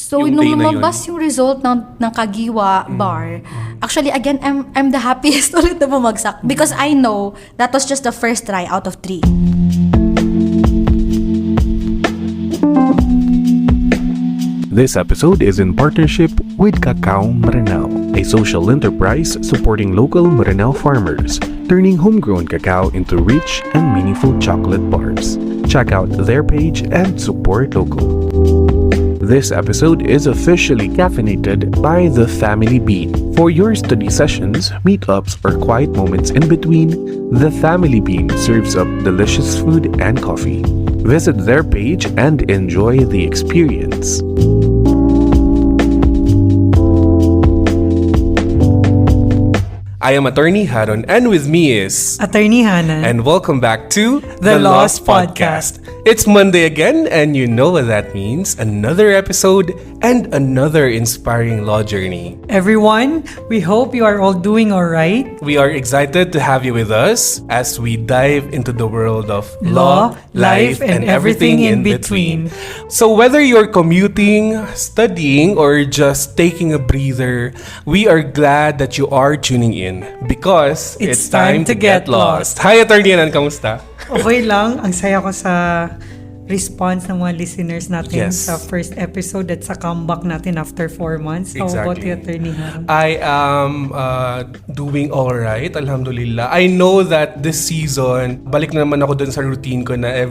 So, Yung nung day na lumabas yung result ng Kagiwa bar, actually, again, I'm the happiest ulit na bumagsak because I know that was just the first try out of 3. This episode is in partnership with Kakaw Meranaw, a social enterprise supporting local Meranaw farmers, turning homegrown cacao into rich and meaningful chocolate bars. Check out their page and support local. This episode is officially caffeinated by the Family Bean. For your study sessions, meetups, or quiet moments in between, the Family Bean serves up delicious food and coffee. Visit their page and enjoy the experience. I am Attorney Haron, and with me is Attorney Hannah. and welcome back to The Lost Podcast. It's Monday again, and you know what that means. Another episode and another inspiring law journey. Everyone, we hope you are all doing all right. We are excited to have you with us as we dive into the world of Law, life, and everything in between. So whether you're commuting, studying, or just taking a breather, we are glad that you are tuning in because It's time to get lost. Hi, Attorney Anan, kamusta? Okay lang, ang saya ko sa response ng mga listeners natin Yes. sa first episode at sa comeback natin after 4 months. How about Exactly. you, Attorney Hannah? I am doing alright, alhamdulillah. I know that this season, balik na naman ako dun sa routine ko na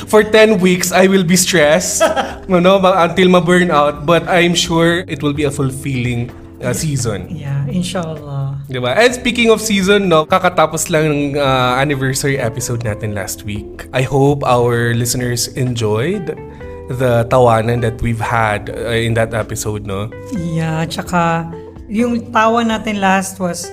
for 10 weeks, I will be stressed until ma-burn out. But I'm sure it will be a fulfilling season. Yeah, inshallah. Diba? And speaking of season, kakatapos lang ng anniversary episode natin last week. I hope our listeners enjoyed the tawanan that we've had in that episode, no? Yeah, tsaka yung tawa natin last was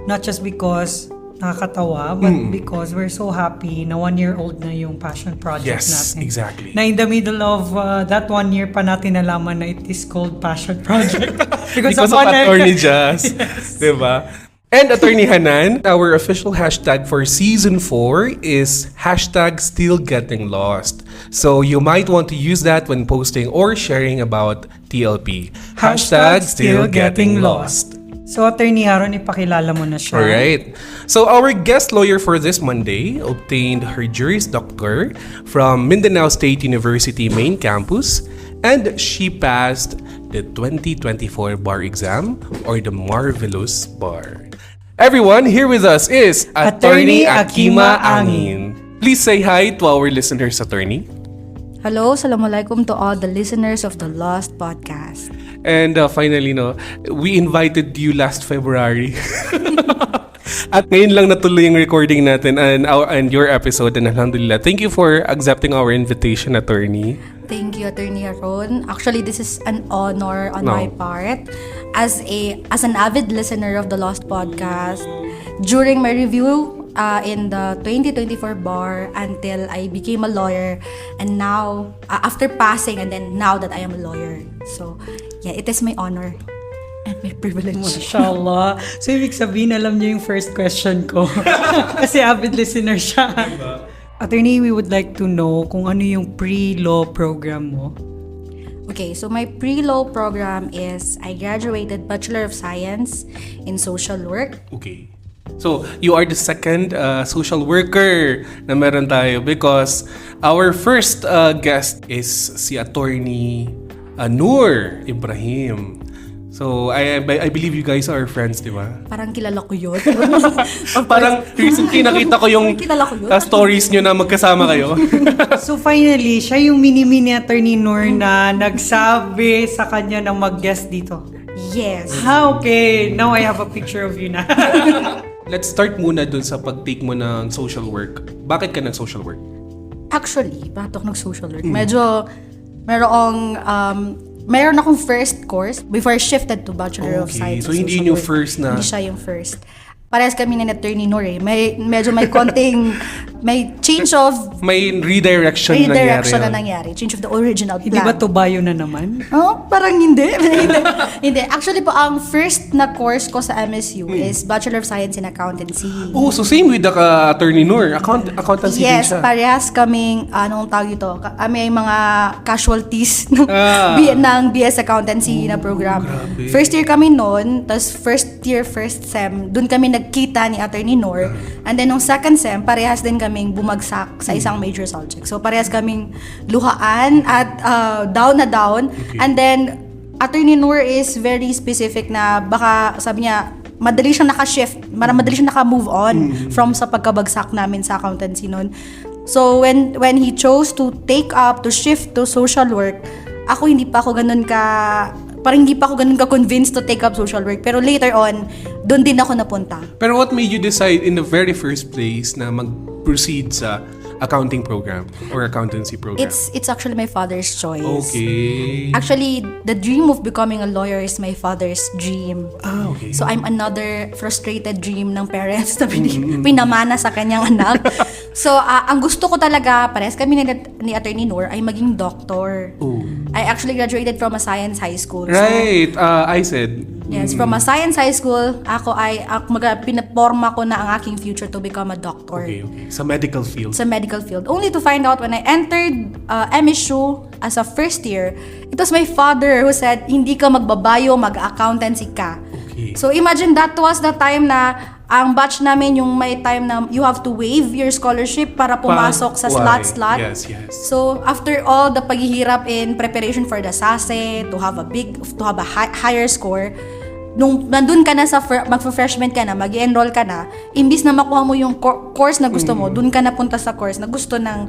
not just because nakakatawa, but because we're so happy na 1-year-old na yung passion project Yes, natin. exactly. Na in the middle of that 1 year pa natin nalaman na it is called passion project. Because of Attorney Jazz. Yes. Diba? And Attorney Hanan, our official hashtag for season 4 is hashtag still getting lost. So you might want to use that when posting or sharing about TLP. Hashtag still getting lost. So, Attorney Haron, ipakilala mo na siya. Alright. So our guest lawyer for this Monday obtained her Juris Doctor from Mindanao State University main campus, and she passed the 2024 bar exam, or the Marvelous Bar. Everyone, here with us is Attorney Akimah Angin. Please say hi to our listeners, Attorney. Hello, assalamualaikum to all the listeners of the Lost Podcast. And finally, we invited you last February. At ngayon lang natuloy yung recording natin and your episode, and alhamdulillah. Thank you for accepting our invitation, Attorney. Thank you, Attorney Haron. Actually, this is an honor on my part as an avid listener of the Lost Podcast. During my review in the 2024 bar until I became a lawyer, and now after passing, and then now that I am a lawyer. So, yeah, it is my honor and my privilege. Mashallah. So, ibig sabihin, alam niyo yung first question ko. Kasi avid listener siya. Attorney, we would like to know kung ano yung pre-law program mo. Okay, so my pre-law program is I graduated Bachelor of Science in Social Work. Okay. So, you are the second social worker na meron tayo because our first guest is si Attorney Noor Ibrahim. So, I believe you guys are friends, di ba? Parang kilala ko yun. Parang recently nakita ko yung Kilala ko yun. stories nyo na magkasama kayo. So finally, siya yung mini-mini Attorney Noor na nagsabi sa kanya na mag-guest dito. Yes. Okay. Now I have a picture of you na. Let's start muna dun sa pag-take mo ng social work. Bakit ka nag-social work? Actually, bakit ako nag-social work? Medyo, meron akong first course before I shifted to Bachelor of Science. So in hindi Social yung Work. first na... Hindi siya yung first. Parehas kami ni Attorney Noor eh. Medyo may konting may change of May redirection na nangyari. Change of the original plan. Hindi ba tubayo na naman? Oh, parang hindi. Hindi. Actually po, ang first na course ko sa MSU is Bachelor of Science in Accountancy. Oh, so same with the Attorney Noor. Accountancy din Yes, siya. parehas kaming, anong tawag ito? May mga casualties ng, ng BS Accountancy na program. Grabe. First year kami noon, tapos first year, first sem, dun kami nagkita ni Atty. Noor. And then, nung second sem, parehas din kaming bumagsak sa isang major subject. So, parehas kaming luhaan at down na down. Okay. And then, Atty. Noor is very specific na baka, sabi niya, madali siyang naka-shift, madali siyang naka-move on from sa pagkabagsak namin sa accountancy noon. So, when he chose to shift to social work, ako hindi pa ako ganun ka-convinced to take up social work. Pero later on, doon din ako napunta. Pero what made you decide in the very first place na mag-proceed sa accounting program or accountancy program? It's actually my father's choice. Okay. Actually, the dream of becoming a lawyer is my father's dream. Okay. So, I'm another frustrated dream ng parents na pinamana sa kanyang anak. So, ang gusto ko talaga, parehas kami ni Atty. Noor, ay maging doctor. Oh. I actually graduated from a science high school. Right. I said. Yes, from a science high school, pinaporma ko na ang aking future to become a doctor. Okay. Sa medical field. Sa medical field. Only to find out when I entered MSU as a first year, it was my father who said, hindi ka magbabayo, mag-accountancy ka. Okay. So imagine that was the time na ang batch namin yung may time na you have to waive your scholarship para pumasok sa slot. Yes. So after all the paghihirap in preparation for the SASE, to have a higher score, nung nandun ka na sa magfa-freshman ka na, mag-enroll ka na, imbis na makuha mo yung course na gusto mo, dun ka na punta sa course na gusto ng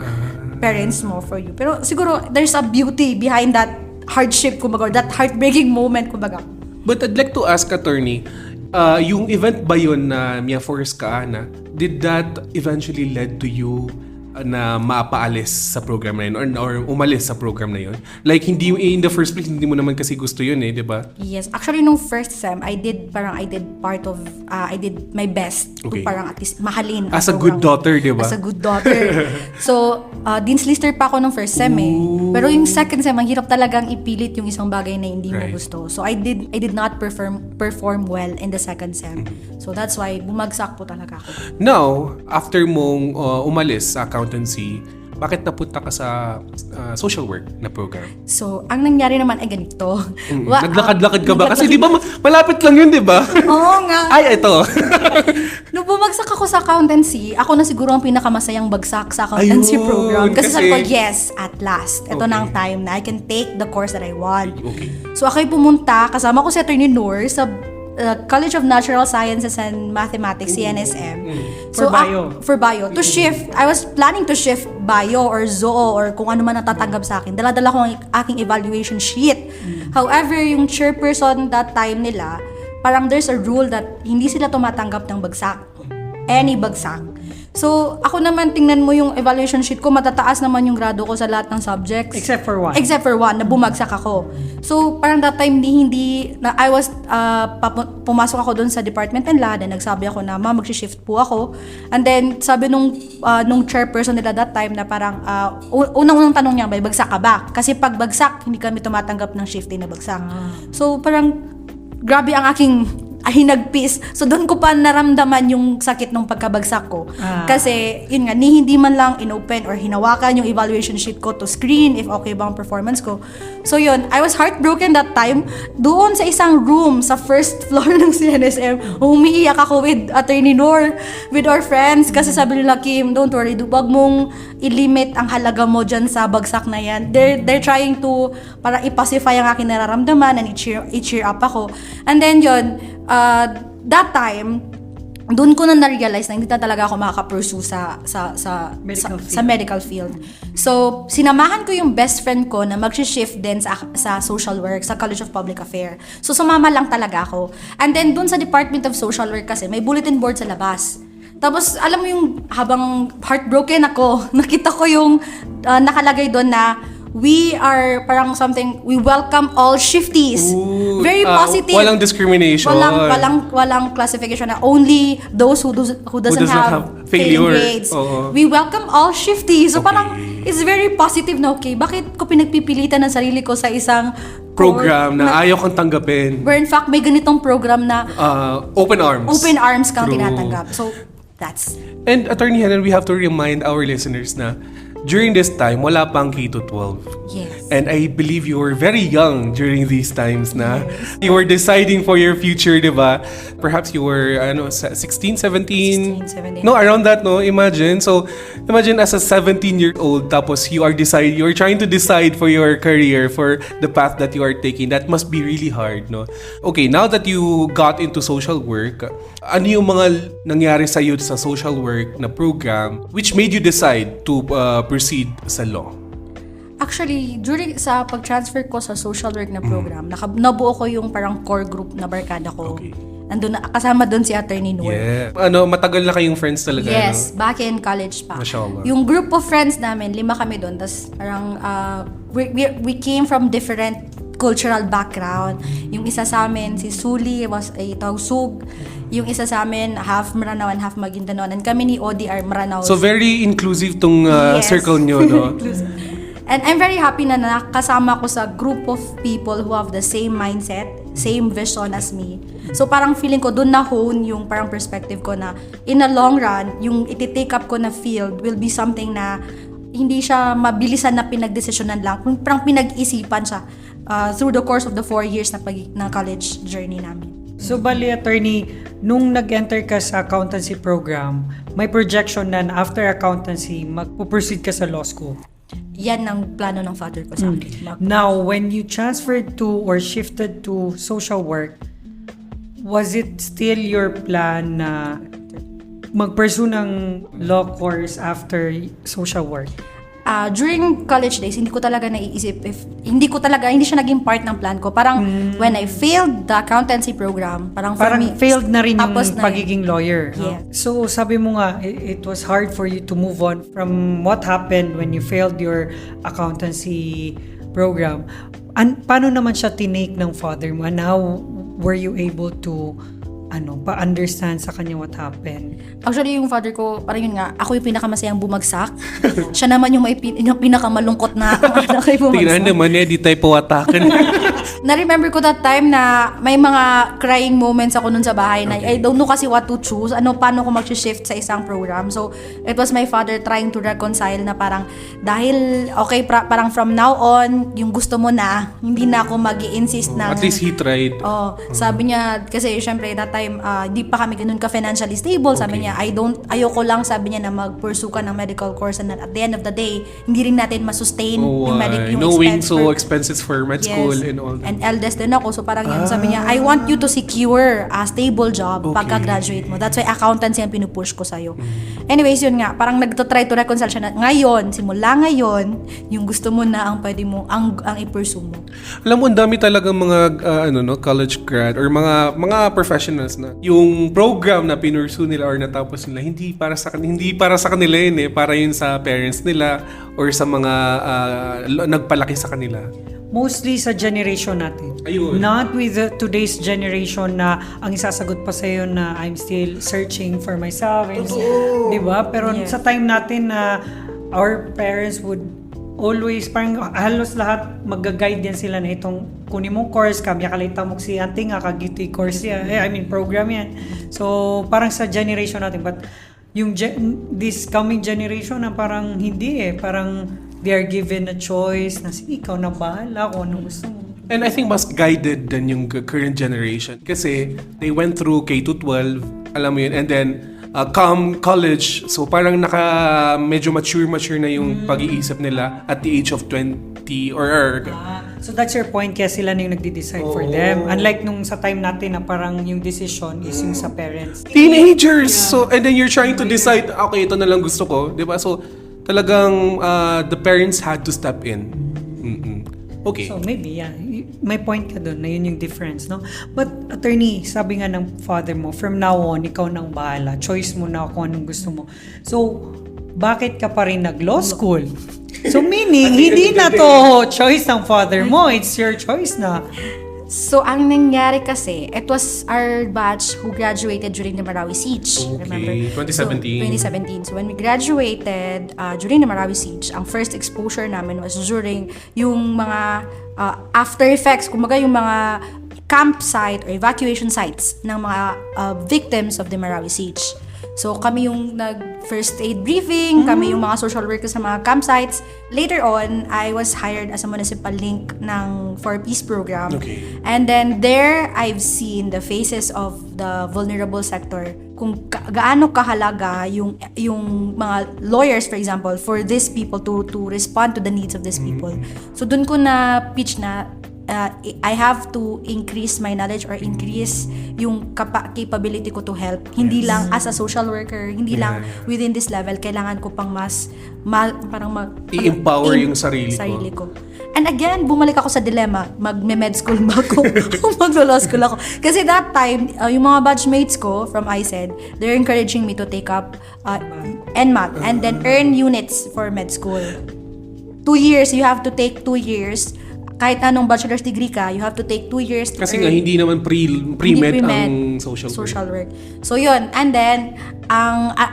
parents mo for you. Pero siguro there's a beauty behind that hardship, kumbaga, that heartbreaking moment, kumbaga. But I'd like to ask, attorney, yung event ba yun na force ka na, did that eventually led to you na mapaalis sa program na yun or umalis sa program na yun? Like, hindi in the first place, hindi mo naman kasi gusto yun di ba? Yes. Actually, nung first sem, I did I did my best to Okay. parang at least mahalin. ang As a program. good daughter, di ba? As a good daughter. So, Dean's Lister pa ako nung first sem Pero yung second sem, ang hirap talagang ipilit yung isang bagay na hindi mo Right. gusto. So, I did not perform well in the second sem. So, that's why bumagsak po talaga ako. Now, after mong umalis sa accountancy, bakit napunta ka sa social work na program? So, ang nangyari naman ay ganito. Naglakad-lakad ka ba? Kasi di ba malapit lang yun, di ba? Oo nga. Ay, ito. Nung bumagsak ako sa accountancy, ako na siguro ang pinakamasayang bagsak sa accountancy Ayun, program. Kasi sabi ko, kasi- yes, at last. Ito Okay. na ang time na I can take the course that I want. Okay. So ako'y pumunta, kasama ko si Atty. Noor sa College of Natural Sciences and Mathematics, CNSM. For bio. For bio. To shift. I was planning to shift bio or zoo or kung ano man natatanggap sa akin. Dala-dala ko ang aking evaluation sheet. However, yung chairperson that time nila, parang there's a rule that hindi sila tumatanggap ng bagsak. Any bagsak. So, ako naman, tingnan mo yung evaluation sheet ko, matataas naman yung grado ko sa lahat ng subjects. Except for one. Na bumagsak ako. So, parang that time, pumasok ako doon sa Department and Law, and nagsabi ako na, mag-shift po ako. And then, sabi nung chairperson nila that time na parang, unang tanong niya, bagsak ka ba? Kasi pag bagsak, hindi kami tumatanggap ng shifting na bagsak. So, parang, grabe ang aking hinagpis. So, doon ko pa naramdaman yung sakit ng pagkabagsak ko. Kasi, yun nga, hindi man lang inopen or hinawakan yung evaluation sheet ko to screen if okay ba ang performance ko. So, yun, I was heartbroken that time. Doon sa isang room sa first floor ng CNSM, umiiyak ako with Atty. Noor, with our friends. Kasi sabi nila, Kim, don't worry, wag mong i-limit ang halaga mo dyan sa bagsak na yan. They're trying to para i-pacify ang aking nararamdaman and i-cheer up ako. And then yun, that time, doon ko na na-realize na hindi na talaga ako makaka-pursue sa medical field. So, sinamahan ko yung best friend ko na mag-shift din sa social work, sa College of Public Affairs. So, sumama lang talaga ako. And then, doon sa Department of Social Work kasi, may bulletin board sa labas. Tapos, alam mo yung habang heartbroken ako, nakita ko yung nakalagay doon na we are parang something, we welcome all shifties. Ooh, Very positive. Walang discrimination. Walang classification na only those who doesn't have failing grades. Oo. We welcome all shifties. So parang it's very positive na bakit ko pinagpipilitan ng sarili ko sa isang program na ayaw kang tanggapin. Where in fact may ganitong program na open arms. Open arms kang True. tinatanggap. So that's. And Attorney Helen, we have to remind our listeners na during this time, wala pang K-12. Yes. And I believe you were very young during these times na you were deciding for your future, di ba? Perhaps you were 16, 17? 16, 17. No, around that, no? Imagine. So, imagine as a 17-year-old, tapos you are trying to decide for your career, for the path that you are taking. That must be really hard, no? Okay, now that you got into social work, ano yung mga nangyari sa'yo sa social work na program which made you decide to proceed sa law? Actually, during sa pag-transfer ko sa social work na program, nabuo ko yung parang core group na barkada ko. Okay. Kasama doon si Attorney Noor. Yeah. Matagal na kayong friends talaga, Yes, no? back in college pa. Mashallah. Yung group of friends namin, 5 kami doon. Tapos parang we came from different cultural background. Yung isa sa amin, si Suli, was a Tausug. Yung isa sa amin, half Meranaw and half Maguindanao. And kami ni ODR Meranaw. So very inclusive tong Yes. circle nyo, no? And I'm very happy na nakasama ko sa group of people who have the same mindset, same vision as me. So parang feeling ko doon na-hone yung parang perspective ko na in the long run, yung iti-take up ko na field will be something na hindi siya mabilisan na pinagdesisyonan lang. Parang pinag-isipan siya through the course of the 4 years na college journey namin. So, bali, attorney, nung nag-enter ka sa accountancy program, may projection na after accountancy, mag-proceed ka sa law school. Yan ang plano ng father ko sa akin. Now, when you transferred to or shifted to social work, was it still your plan na mag-pursue ng law course after social work? During college days, hindi ko talaga naiisip hindi siya naging part ng plan ko. Parang when I failed the accountancy program, parang for me, failed na rin yung tapos na pagiging lawyer. Yeah. So, sabi mo nga, it was hard for you to move on from what happened when you failed your accountancy program. Paano naman siya tinake ng father mo? And how were you able to pa-understand sa kanya what happened? Actually, yung father ko, parang yun nga, ako yung pinakamasayang bumagsak. Siya naman yung pinakamalungkot na anak ay bumagsak. Tingnan naman di tayo pawatakan. Na-remember ko that time na may mga crying moments ako nun sa bahay na I don't know kasi what to choose. Paano ko mag-shift sa isang program. So, it was my father trying to reconcile na parang dahil, parang from now on, yung gusto mo na, hindi na ako mag-i-insist na. At least he tried. Sabi niya, kasi syempre that time, di pa kami ganun ka financially stable. Sabi niya, ayoko lang, sabi niya na mag-pursue ka ng medical course and at the end of the day, hindi rin natin masustain yung knowing expense. so expenses for med school and all that. And eldest din ako. So parang yun, sabi niya, I want you to secure a stable job pagka-graduate mo. That's why accountancy ang pinupush ko sa'yo. Anyways, yun nga, parang nagtotry to reconcile siya na ngayon, simula ngayon, yung gusto mo na ang pwede mo, ang i-pursue mo. Alam mo, ang dami talagang mga college grad or mga professionals na yung program na pinursu nila or natapos nila, hindi para sa kanila yun para yun sa parents nila or sa mga nagpalaki sa kanila. Mostly sa generation natin. Ayun. Not with today's generation na ang isasagot pa sa'yo na I'm still searching for myself. Diba? Pero sa time natin na our parents would always, parang halos lahat mag-guide din sila na itong kunin mong course, kamya kalita mo si auntie nga kagiti course yan. Program yan. So, parang sa generation natin. But yung this coming generation na parang hindi parang they are given a choice na sige, ikaw na bahala kung ano gusto mo. And I think mas guided than yung current generation. Kasi they went through K-12, alam mo yun, and then come college, so parang medyo mature na yung pag-iisip nila at the age of 20 or so that's your point, kaya sila na yung nagde-decide for them. Unlike nung sa time natin na parang yung decision is yung sa parents. Teenagers! Yeah. So, and then you're trying to decide, okay, ito na lang gusto ko. Diba? So, talagang the parents had to step in. Okay. So maybe, may point ka doon na yun yung difference, no? But attorney, sabi nga ng father mo, from now on, ikaw nang bahala. Choice mo na kung anong gusto mo. So, bakit ka pa rin nag-law school? So meaning, hindi na to choice ng father mo. It's your choice na. So, ang nangyari kasi, it was our batch who graduated during the Marawi Siege. Remember? 2017. So, 2017. So, when we graduated during the Marawi Siege, ang first exposure namin was during yung mga after effects, kumbaga yung mga campsite or evacuation sites ng mga victims of the Marawi Siege. So, kami yung nag-first aid briefing, kami yung mga social workers sa mga campsites. Later on, I was hired as a municipal link ng 4Peace program. Okay. And then there, I've seen the faces of the vulnerable sector. Kung gaano kahalaga yung mga lawyers, for example, for these people to respond to the needs of these people. So, dun ko na pitch na I have to increase my knowledge or increase yung capability ko to help. Hindi lang as a social worker, hindi lang within this level, kailangan ko pang i-empower yung sarili ko. And again, bumalik ako sa dilemma, mag-med school ba ako o mag-law school ako. Kasi that time, yung mga batchmates ko from ISED, they're encouraging me to take up NMAT and then earn units for med school. 2 years, you have to take 2 years. Kahit anong bachelor's degree ka, you have to take 2 years to Kasi earn. nga, hindi naman pre-med ang social work. So yun, and then,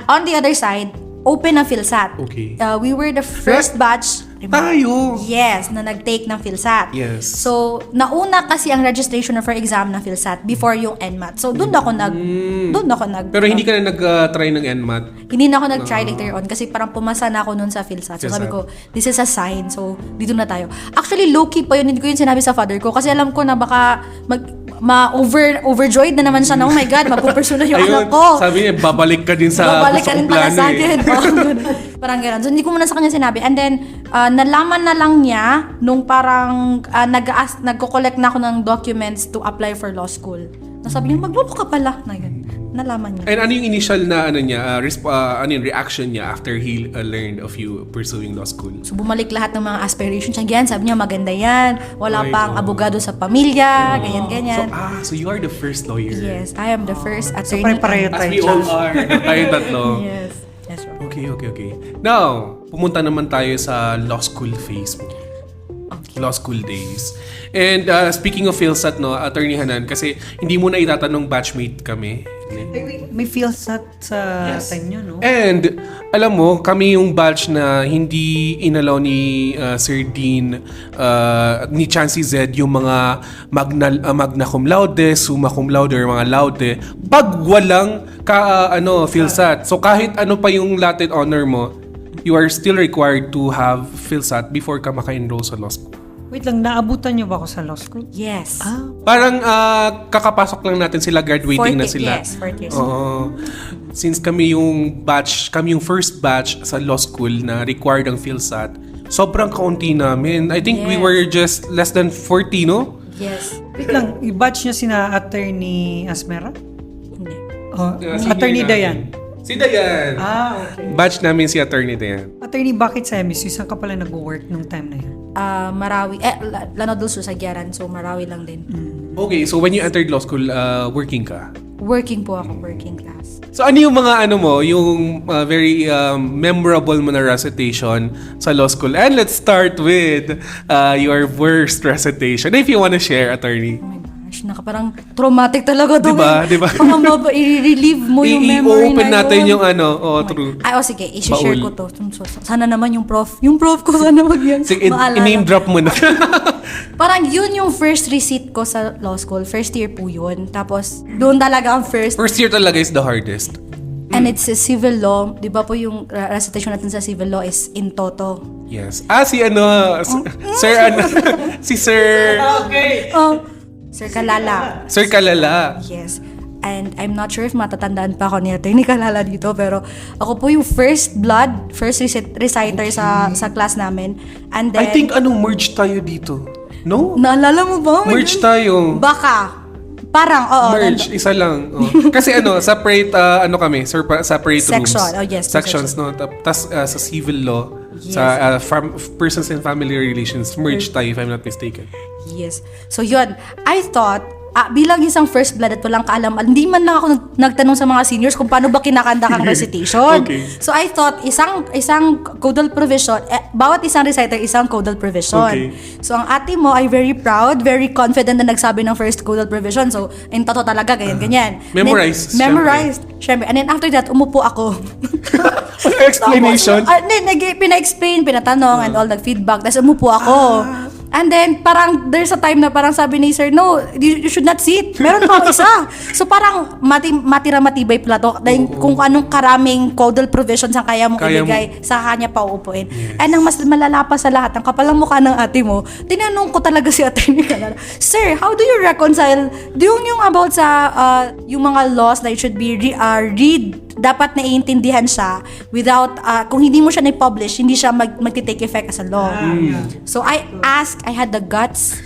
on the other side, open ang PhilSat. Okay. We were the first batch. Tayo! Yes, na nag-take ng PhilSat. Yes. So, nauna kasi ang registration for exam ng PhilSat before yung NMAT. So, doon ako nag... Pero hindi ka na nag-try ng NMAT? Hindi na ako nag-try later on kasi parang pumasa na ako noon sa PhilSat. So, sabi ko, this is a sign. So, dito na tayo. Actually, low-key pa yun. Hindi ko yun sinabi sa father ko kasi alam ko na baka overjoyed na naman siya na, oh my God, magpupursue na yung anak ko. Sabi niya, babalik ka din sa babalik ka din pala sa akin. Parang gano'n. So, hindi ko muna sa kanya sinabi. And then, nalaman na lang niya nung parang nagko-collect na ako ng documents to apply for law school. Nasabi niya, maglolo ka pala. Na yun. Nalaman niya. And ano yung initial na reaction niya after he learned of you pursuing law school? So, bumalik lahat ng mga aspirations niya. Sabi niya, maganda yan. Wala pang abogado sa pamilya. Ganyan. So you are the first lawyer. Yes, I am the first attorney. So, pare-pareho tayo. As we all are. Tayo tatlo. Yes. Yes, right. Okay. Now, pumunta naman tayo sa law school phase mo. Law school days. And speaking of PhilSat, Attorney Hanan, kasi hindi mo na itatanong batchmate kami. May PhilSat sa time nyo, no? And, alam mo, kami yung batch na hindi inalaw ni Sir Dean, ni Chancey Z, yung mga magna cum laude, summa cum laude, or mga laude, pag walang PhilSat. So, kahit ano pa yung Latin honor mo, you are still required to have PhilSat before ka maka-enroll sa law school. Wait lang, naabutan niyo ba ako sa law school? Yes. Parang kakapasok lang natin sila, graduating na sila. Yes, 4 years. Oo. Since kami yung first batch sa law school na required ang PhilSat, sobrang kaunti namin. I think we were just less than 40, no? Yes. Wait lang, i-batch niyo sina Attorney Asmera? Hindi. Attorney Dayan? Si Dayan. Okay. Batch namin si Attorney Dayan. Attorney, bakit sa MSU? Saan ka pala nag-work nung time na yun? Marawi. Lanao del Sur sa Gyaran. So, Marawi lang din. Okay, so when you entered law school, working ka? Working po ako, working class. So ano yung mga yung very memorable mo na recitation sa law school? And let's start with your worst recitation. If you wanna share, Attorney. Oh my gosh, parang traumatic talaga to. Diba? Parang i-relieve mo yung memory I-open na natin yun. yung true. Sige, i-share ko to. Sana naman yung prof ko sana mag-yan. Sige, i-name drop mo na. Parang yun yung first receipt ko sa law school. First year po yun. Tapos, doon talaga ang first. First year talaga is the hardest. And it's a civil law. Di ba po yung recitation natin sa civil law is in toto. Yes. Sir si Sir... Okay. Sir Kalala. Sir Kalala. Yes. And I'm not sure if matatandaan pa ako ni Atty. Kalala dito, pero ako po yung first reciter sa class namin. And then, I think merge tayo dito. No? Naalala mo ba? Merge tayo. Baka. Parang, oo. Merge, isa lang. Kasi separate, separate rooms. Section, yes. Sections, no? Tapos sa civil law, yes. Sa persons and family relations, merge tayo if I'm not mistaken. Yes. So yun, I thought, bilang isang first blood at walang kaalam, hindi man lang ako nagtanong sa mga seniors kung paano ba kinakanta kang recitation. Okay. So I thought, isang codal provision, bawat isang reciter, isang codal provision. Okay. So ang ate mo ay very proud, very confident na nagsabi ng first codal provision. So, in toto talaga, ganyan. Memorized. Memorized. Syempre. And then after that, umupo ako. Explanation. Pina-explain, pinatanong, and all the feedback. Tapos umupo ako. And then, parang, there's a time na parang sabi ni sir, no, you should not sit. Meron pa isa. So, parang matibay pala to. Dahil kung anong karaming codal provisions ang kaya mong ibigay, sa kanya pa uupuin. Yes. And ang mas malala pa sa lahat, ang kapalang mukha ng ate mo, tinanong ko talaga si Atty. Kalala, Sir, how do you reconcile yung about sa yung mga laws na it should be read, dapat naiintindihan siya without, kung hindi mo siya na-publish, hindi siya mag-take effect as a law. So I had the guts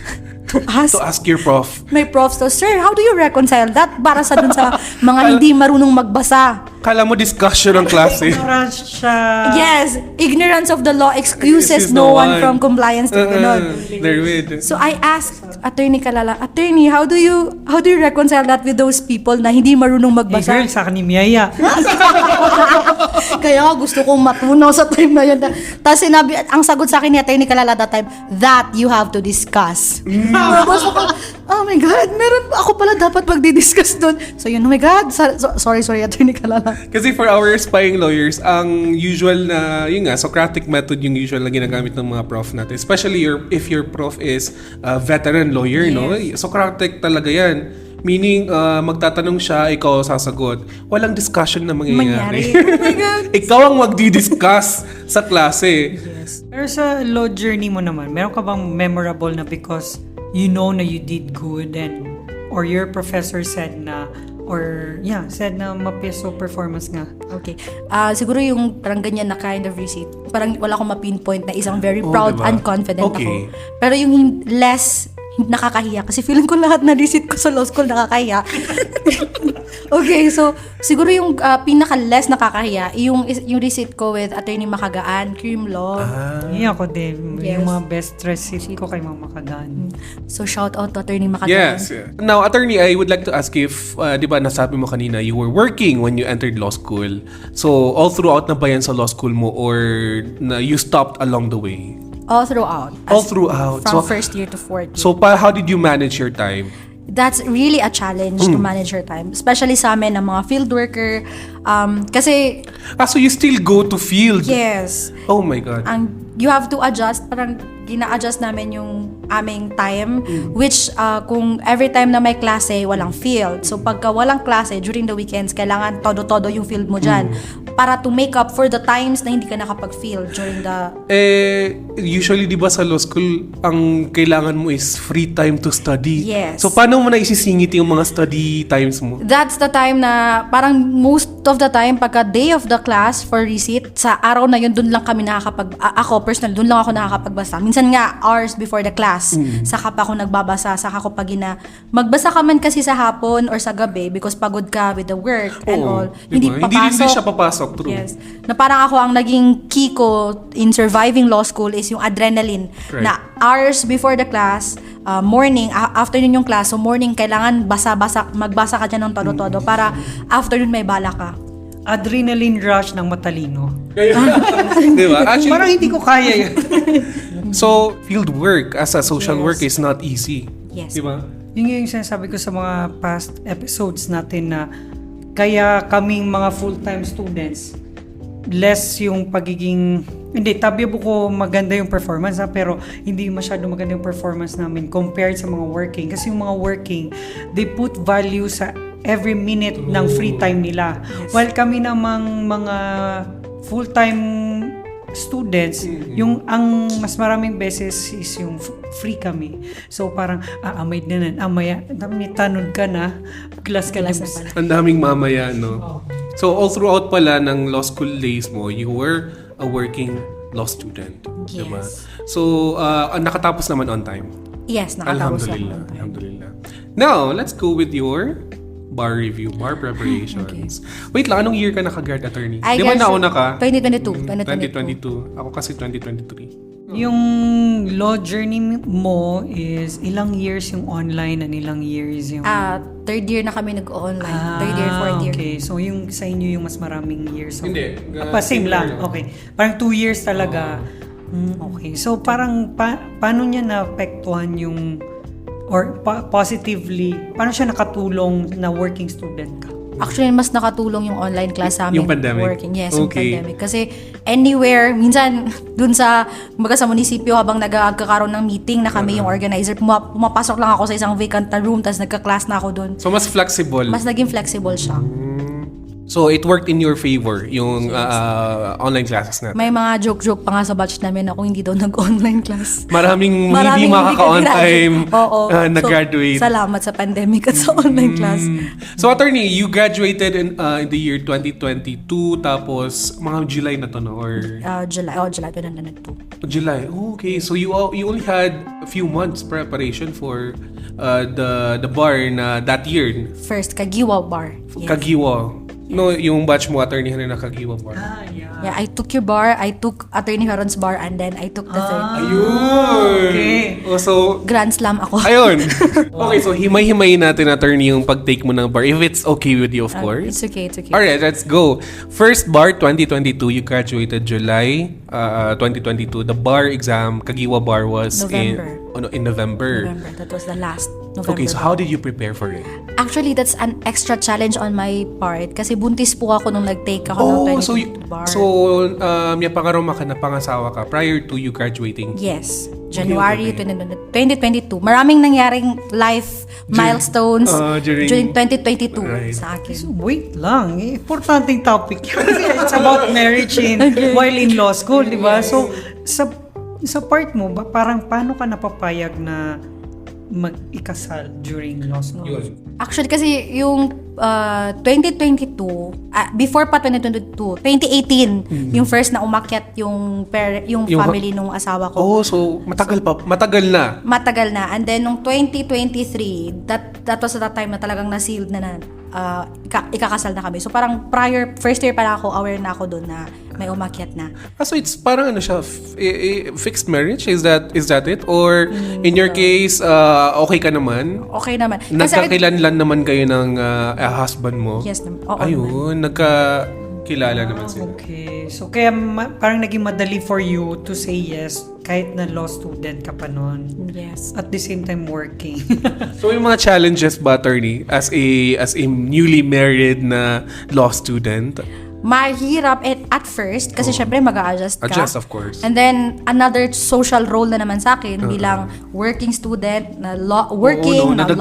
to ask your prof. my prof, so, sir, how do you reconcile that? Para sa dun sa mga hindi marunong magbasa. Kala mo discussion ng klase. Yes, ignorance of the law excuses no one from compliance to ganun. So I asked Attorney Kalala, Attorney, how do you reconcile that with those people na hindi marunong magbasa? Girl, sa akin ni Miyaya. Kaya gusto kong matunaw sa time na yun. Tapos sinabi, ang sagot sa akin ni Attorney Kalala that time, that you have to discuss. Oh my God, meron ako pala dapat magdi-discuss doon. So yun, oh my God, sorry Attorney Kalala. Kasi for our aspiring lawyers, ang usual na, yun nga, Socratic method yung usual na ginagamit ng mga prof natin. Especially if your prof is a veteran lawyer, no? Socratic talaga yan. Meaning, magtatanong siya, ikaw sasagot. Walang discussion na mangyayari. Oh my God. Ikaw ang magdi-discuss sa klase. Yes. Pero sa law journey mo naman, meron ka bang memorable na because you know na you did good or your professor said na mapeso performance nga? Okay. Siguro yung parang ganyan na kind of receipt, parang wala akong ma-pinpoint na isang very proud diba? and confident Okay. ako. Pero yung less nakakahiya, kasi feeling ko lahat na receipt ko sa law school nakakahiya. Okay, so siguro yung pinaka-less nakakahiya, yung receipt ko with Attorney Makagaan, Cream Law. Ako din. Yes. Yung mga best receipt ko kay Mama Makagaan. So shout out to Attorney Makagaan. Yes. Now, Attorney, I would like to ask if, di ba nasabi mo kanina, you were working when you entered law school. So, all throughout na ba yan sa law school mo or na you stopped along the way? All throughout. All throughout. From first year to fourth year. So, how did you manage your time? That's really a challenge to manage your time. Especially sa amin, ng mga field worker. Kasi... So you still go to field? Yes. Oh my God. You have to adjust. Parang gina-adjust namin yung aming time. Which, kung every time na may klase, walang field. So pagka walang klase, during the weekends, kailangan todo-todo yung field mo dyan. Para to make up for the times na hindi ka nakapag-field during the... Usually, di ba sa law school, ang kailangan mo is free time to study. Yes. So, paano mo na isisingit yung mga study times mo? That's the time na parang most of the time, pagka day of the class for receipt, sa araw na yun, dun lang kami ako personally, dun lang ako nakakapagbasa. Minsan nga, hours before the class, saka pa ako nagbabasa, saka ko pag magbasa ka man kasi sa hapon or sa gabi because pagod ka with the work and all. Diba? Hindi siya papasok. True. Yes. Na parang ako ang naging key ko in surviving law school is yung adrenaline. Right. Na hours before the class, morning, afternoon yung class, so morning kailangan magbasa ka dyan ng todo-todo para afternoon may bala ka. Adrenaline rush ng matalino. Diba? Actually, Parang hindi ko kaya yan. So, field work as a social work is not easy. Yes. Diba? Yun yung sinasabi ko sa mga past episodes natin na kaya kaming mga full-time students, less yung pagiging... Hindi, tabiabo ko maganda yung performance pero hindi masyado maganda yung performance namin compared sa mga working. Kasi yung mga working, they put value sa every minute ng free time nila. Yes. While kami namang mga full-time students, yung ang mas maraming beses is yung free kami. So parang amay na amaya, tanod ka na, class ka lang. Ang daming mamaya, no? So, all throughout pala ng law school days mo, you were a working law student. Yes. Diba? So, nakatapos naman on time? Yes, nakatapos Alhamdulillah. Alhamdulillah. Now, let's go with your bar review, bar preparations. Wait lang, anong year ka naka-grad attorney? Di ba nauna ka? 2022. 2022. Ako kasi 2023. Yung law journey mo is ilang years yung online and ilang years yung... Third year na kami nag-online. Third year, fourth year. Okay. So yung sa inyo yung mas maraming years. Hindi. Same lang. Okay. Parang 2 years talaga. Okay. So parang paano niya naapektuhan yung or positively, paano siya nakatulong na working student ka? Actually, mas nakatulong yung online class sa amin. Yung pandemic? Working. Yes, yung pandemic. Kasi anywhere, minsan dun sa munisipyo habang nagkakaroon ng meeting na kami yung organizer, pumapasok lang ako sa isang vacant na room tapos nagka-class na ako dun. So, mas flexible. Mas naging flexible siya. So, it worked in your favor, yung online classes natin. May mga joke-joke pa nga sa batch namin na kung hindi daw nag-online class. Maraming hindi makaka-on time nag-graduate. So, salamat sa pandemic at sa online class. So, attorney, you graduated in the year 2022, tapos mga July na to, no? Or July 2022. July. Okay. So, you only had a few months preparation for the bar na that year. First, Kagiwa Bar. Yes. Kagiwa. No, yung batch mo, attorney na Kagiwa bar. Yeah, I took your bar, I took Attorney Haron's bar, and then I took the third. Ayun! Okay. Oh, so, Grand Slam ako. ayun. Okay, so himay-himayin natin, attorney, yung pag-take mo ng bar. If it's okay with you, of course. It's okay. Alright, let's go. First bar, 2022, you graduated July 2022. The bar exam, Kagiwa bar was November. in November. That was the last November. Okay, so how did you prepare for it? Actually, that's an extra challenge on my part kasi buntis po ako nung nag-take ako ng 2022 bar. So, may pangaroma ka na pangasawa ka prior to you graduating? Yes. January 2022. Maraming nangyaring life milestones during 2022 Right. sa akin. So, wait lang. Importanteng topic yun. It's about marriage while in law school, di ba? So, sa part mo, parang paano ka napapayag na mag-ikasal during law school? Actually, kasi yung 2022, before pa 2022, 2018, yung first na umakyat yung family nung asawa ko. Oh, so matagal na. Matagal na. And then, nung 2023, that was at that time na talagang na-sealed na ikakasal na kami. So, parang first year pa lang ako, aware na ako doon na may umakyat na. So, it's parang siya, fixed marriage? Is that it? Or, in your case, okay ka naman? Okay naman. Nagkakilanlan naman kayo ng husband mo? Yes naman. Oo, ayun, nagkakilala naman sila. Okay. So, kaya parang naging madali for you to say yes kahit na law student ka pa noon. Yes. At the same time working. So, yung mga challenges ba, attorney, as a newly married na law student? Mahirap at first kasi syempre mag-a-adjust ka. Adjust, of course. And then another social role na naman sa akin bilang working student, na law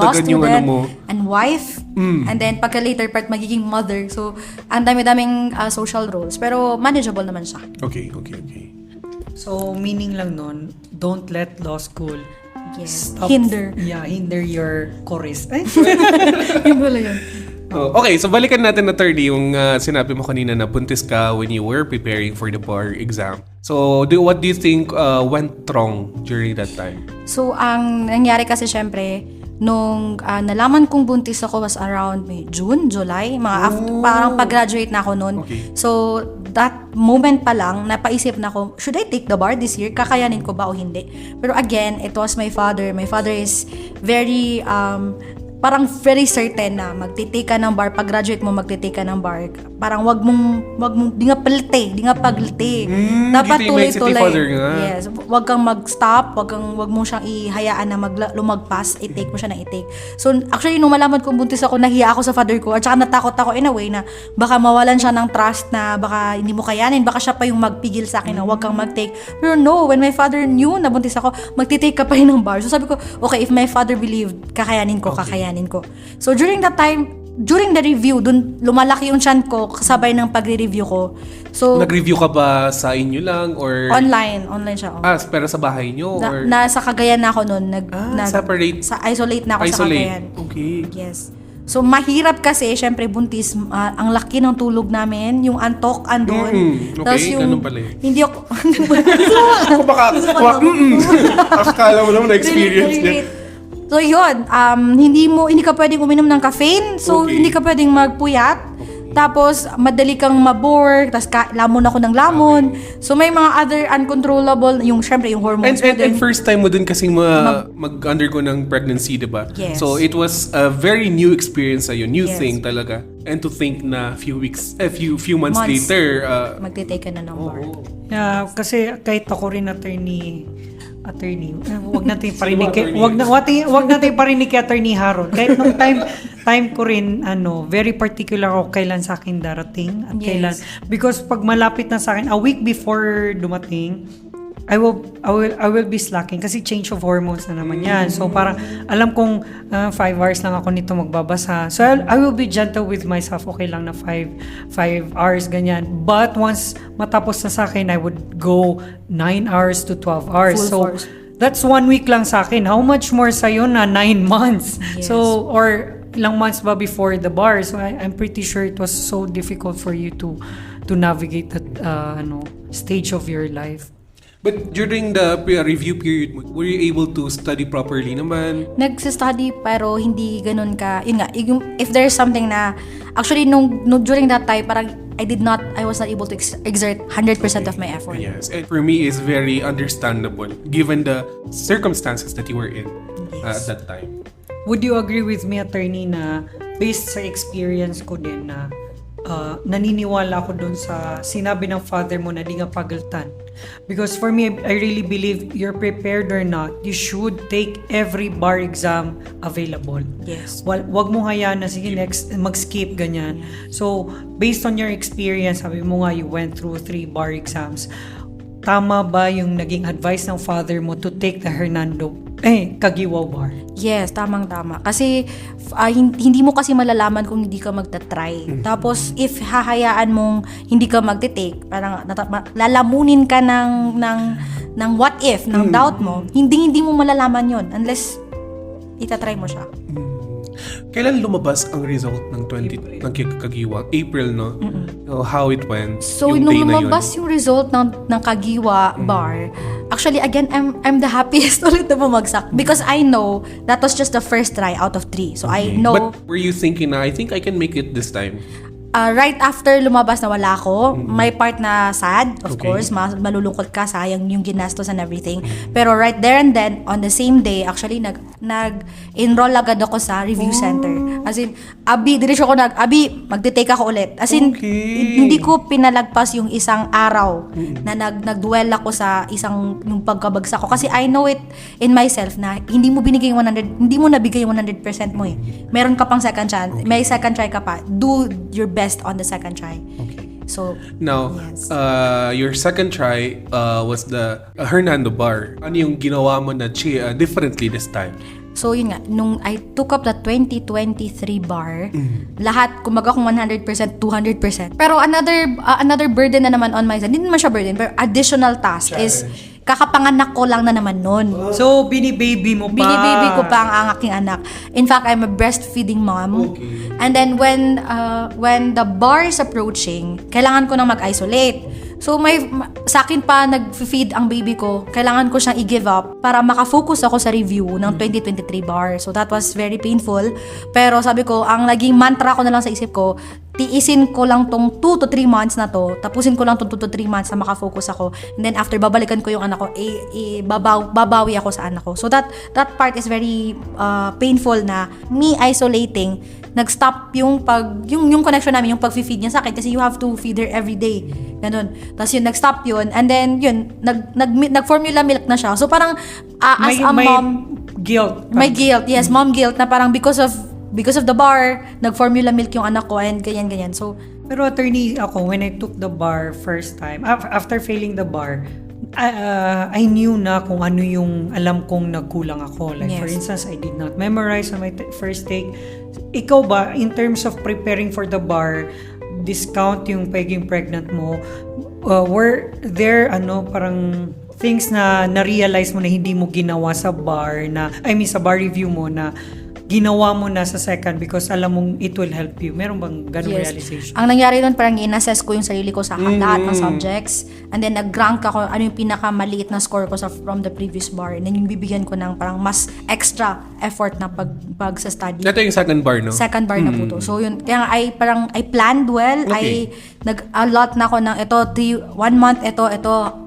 student, and wife. And then pagka later part magiging mother. So ang dami-daming social roles pero manageable naman siya. Okay. So, meaning lang nun, don't let law school hinder your chorus. Yung wala yun. Okay, so balikan natin, attorney, yung sinabi mo kanina na buntis ka when you were preparing for the bar exam. So, what do you think went wrong during that time? So, ang nangyari kasi syempre, nung nalaman kong buntis ako was around June, July, parang pag-graduate na ako noon. Okay. So, that moment pa lang, napaisip na ako, should I take the bar this year? Kakayanin ko ba o hindi? Pero again, it was my father. My father is very parang very certain na magtitake ka ng bar, pag-graduate mo magtitake ka ng bar. Parang wag mong di nga paglite. Dapat tuloy-tuloy. Yes, wag kang mag-stop, wag mong siyang ihayaan na lumagpas, i-take mo siya na i-take. So actually nung malaman kong buntis ako, nahiya ako sa father ko at saka natakot ako in a way na baka mawalan siya ng trust na baka hindi mo kayanin, baka siya pa yung magpigil sa akin na wag kang mag-take. Pero no, when my father knew na buntis ako, magtitake ka pa rin ng bar. So sabi ko, okay, if my father believed, kakayanin ko. So during that time, during the review, dun lumalaki yung chan ko kasabay ng pagre-review ko. So nag-review ka ba sa inyo lang or online siya. pero sa bahay nyo or nasa Cagayan na ako noon, separate. Sa isolate na ako sa Cagayan. Okay. Yes. So mahirap kasi syempre buntis, ang laki ng tulog namin, yung antok andun. Okay, Tapos ganun pala eh. Hindi ako Akala mo naman na-experience niya. So yun, hindi ka pwedeng uminom ng caffeine, so hindi ka pwedeng magpuyat. Tapos, madali kang mabore, tapos lamon ako ng lamon. So, may mga other uncontrollable, syempre, yung hormones mo din. And first time mo din kasing mag-undergo ng pregnancy, diba? Yes. So, it was a very new experience sa'yo, new Yes. thing talaga. And to think na few months later, magtitake ka na ng bar. Yeah, kasi kahit ako rin attorney, wag natin parinig wag natin parinig kay Attorney Haron. Kahit nung time ko rin very particular ako kailan sa akin darating at Yes. kailan, because pag malapit na sa akin a week before dumating, I will be slacking kasi change of hormones na naman yan. So parang alam kong 5 hours lang ako nito magbabasa. So I will be gentle with myself. Okay lang na 5 hours ganyan. But once matapos na sa akin, I would go 9 hours to 12 hours. Full So force. that's 1 week lang sa akin. How much more sa'yo na 9 months? Yes. So or ilang months ba before the bar? So I'm pretty sure it was so difficult for you to navigate that stage of your life. but during the review period, were you able to study properly naman? Nagsistudy pero hindi ganun ka, yun nga, if there's something na, actually during that time, parang I was not able to exert 100% of my effort. Yes, and for me, it's very understandable given the circumstances that you were in at that time. Would you agree with me, attorney, na based sa experience ko din na naniniwala ako dun sa sinabi ng father mo na di nga pagaltan? Because for me, I really believe you're prepared or not, you should take every bar exam available. Yes. Wag mo hayaan na sige next mag-skip ganyan. So, based on your experience, sabi mo nga you went through 3 bar exams. Tama ba yung naging advice ng father mo to take the Kagiwa bar? Yes, tamang-tama. Kasi hindi mo kasi malalaman kung hindi ka magta-try. Tapos if hahayaan mong hindi ka magte-take, parang lalamunin ka ng what if, ng doubt mo, hindi mo malalaman yon unless itatry mo siya. Kailan lumabas ang result ng Kagiwa? April, no? How it went? So, yung nung day na lumabas yun. yung result ng Kagiwa bar, actually, again, I'm the happiest ulit na bumagsak. Because I know that was just the first try out of 3. So, I know, But were you thinking na, I think I can make it this time? right after lumabas na wala ako, may part na sad, of Okay. course, malulungkot ka, sayang yung ginastos and everything. Pero right there and then, on the same day, actually, nag-enroll agad ako sa review center. As in, diretso ko magte-take ako ulit. As in, Okay. hindi ko pinalagpas yung isang araw na nag-dwell ako sa yung pagkabagsak ko. Kasi I know it in myself na hindi mo nabigay yung 100% mo eh. Meron ka pang second chance. May second try ka pa. Do your best on the second try. Okay. So, Now, yes. your second try was the Hernando bar. Ano yung ginawa mo na differently this time? So yun nga, nung I took up the 2023 bar, lahat, kumaga kung 100%, 200%. Pero another burden na naman on my side, hindi naman siya burden, pero additional task is, kakapanganak ko lang na naman nun. So, binibaby mo pa. Binibaby ko pa ang aking anak. In fact, I'm a breastfeeding mom. Okay. And then when the bar is approaching, kailangan ko nang mag-isolate. So sa akin pa nag-feed ang baby ko, kailangan ko siyang i-give up para makafocus ako sa review ng 2023 bar. So that was very painful. Pero sabi ko, ang naging mantra ko na lang sa isip ko, tiisin ko lang tong 2 to 3 months na to, tapusin ko lang tong 2 to 3 months na makafocus ako. And then after babalikan ko yung anak ko, babawi ako sa anak ko. So that part is very painful na me isolating, nag-stop yung connection namin, yung pag-feed niya sa akin kasi you have to feed her every day. Ganun. Tapos yun, nag-stop yun. And then yun, nag-formula milk na siya. So parang as a mom, guilt. may guilt. Yes, mom guilt na parang because of the bar, nag-formula milk yung anak ko and ganyan. So, Pero attorney, ako, when I took the bar first time, after failing the bar, I knew na kung ano yung alam kong nagkulang ako. Like, Yes. for instance, I did not memorize on my first take. Ikaw ba, in terms of preparing for the bar, discount yung pagiging pregnant mo, were there, parang things na na-realize mo na hindi mo ginawa sa bar, sa bar review mo na ginawa mo na sa second because alam mong it will help you? Meron bang ganung realization? Ang nangyari nun, parang in-assess ko yung sarili ko sa lahat ng subjects. And then, nag-rank ako ano yung pinakamaliit na score ko from the previous bar. And then, yung bibigyan ko ng parang mas extra effort na pag sa study. Ito yung second bar, no? Second bar na po to. So, yun. Kaya nga, I planned well. Okay. Nag-allot na ako ng 1 month, ito,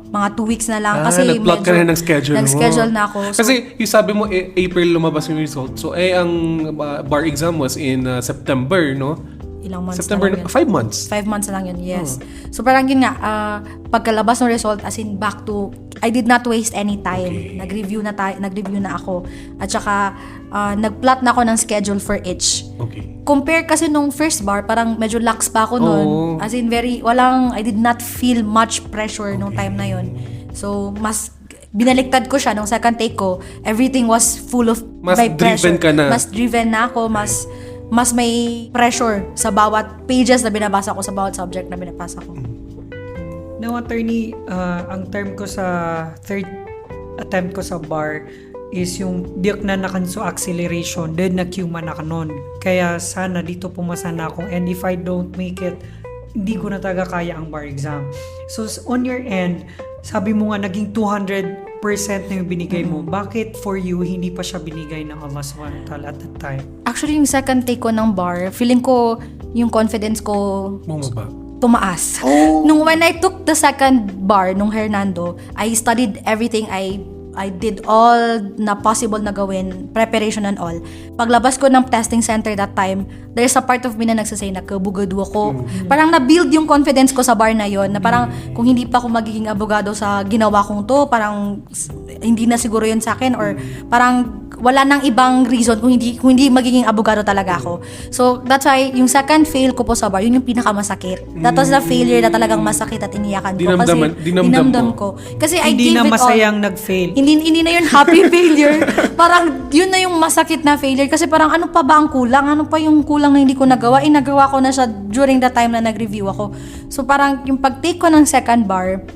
mga 2 weeks na lang. Kasi nag-plot ka na ng schedule mo. Nag-schedule na ako. So, kasi yung sabi mo, April lumabas yung result. So, ang bar exam was in September, no? ilang months September, na lang yun. 5 months. 5 months na lang yun, yes. So parang yun nga, pagkalabas ng result, as in back to, I did not waste any time. Okay. Nag-review na ako. At saka, nag-plot na ako ng schedule for each. Okay. Compare kasi nung first bar, parang medyo lax pa ako nun. As in I did not feel much pressure nung time na yun. So, mas binaliktad ko siya nung second take ko. Everything was full of Mas by driven pressure. ka na. Mas driven na ako, mas may pressure sa bawat pages na binabasa ko, sa bawat subject na binabasa ko. Now, attorney, ang term ko sa third attempt ko sa bar is yung diyak na nakanso acceleration, then na-Q-man na kanon. Kaya sana dito pumasa na ako, and if I don't make it, hindi ko na talaga kaya ang bar exam. So, on your end, sabi mo nga naging 200% na yung binigay mo. Bakit for you, hindi pa siya binigay ng Allah SWT at that time? Actually, yung second take ko ng bar, feeling ko yung confidence ko Bumaba. tumaas. Nung when I took the second bar, nung Hernando, I studied everything. I did all na possible na gawin, preparation and all. Paglabas ko ng testing center that time, there's a part of me na nagsasay na kabugado ako. Parang na-build yung confidence ko sa bar na yon, na parang kung hindi pa ako magiging abogado sa ginawa kong to, parang hindi na siguro yun sa akin, or parang wala nang ibang reason kung hindi magiging abogado talaga ako. So, that's why yung second fail ko po sa bar, yun yung pinakamasakit. That was the failure na talagang masakit at iniyakan ko. Dinamdam ko. Kasi I Hindi gave na it all. masayang nag-fail. Hindi na yun happy failure. Parang yun na yung masakit na failure. Kasi parang ano pa ba ang kulang? Ano pa yung kulang na hindi ko nagawa? Nagawa ko na siya during the time na nag-review ako. So parang yung pag-take ko ng second bar,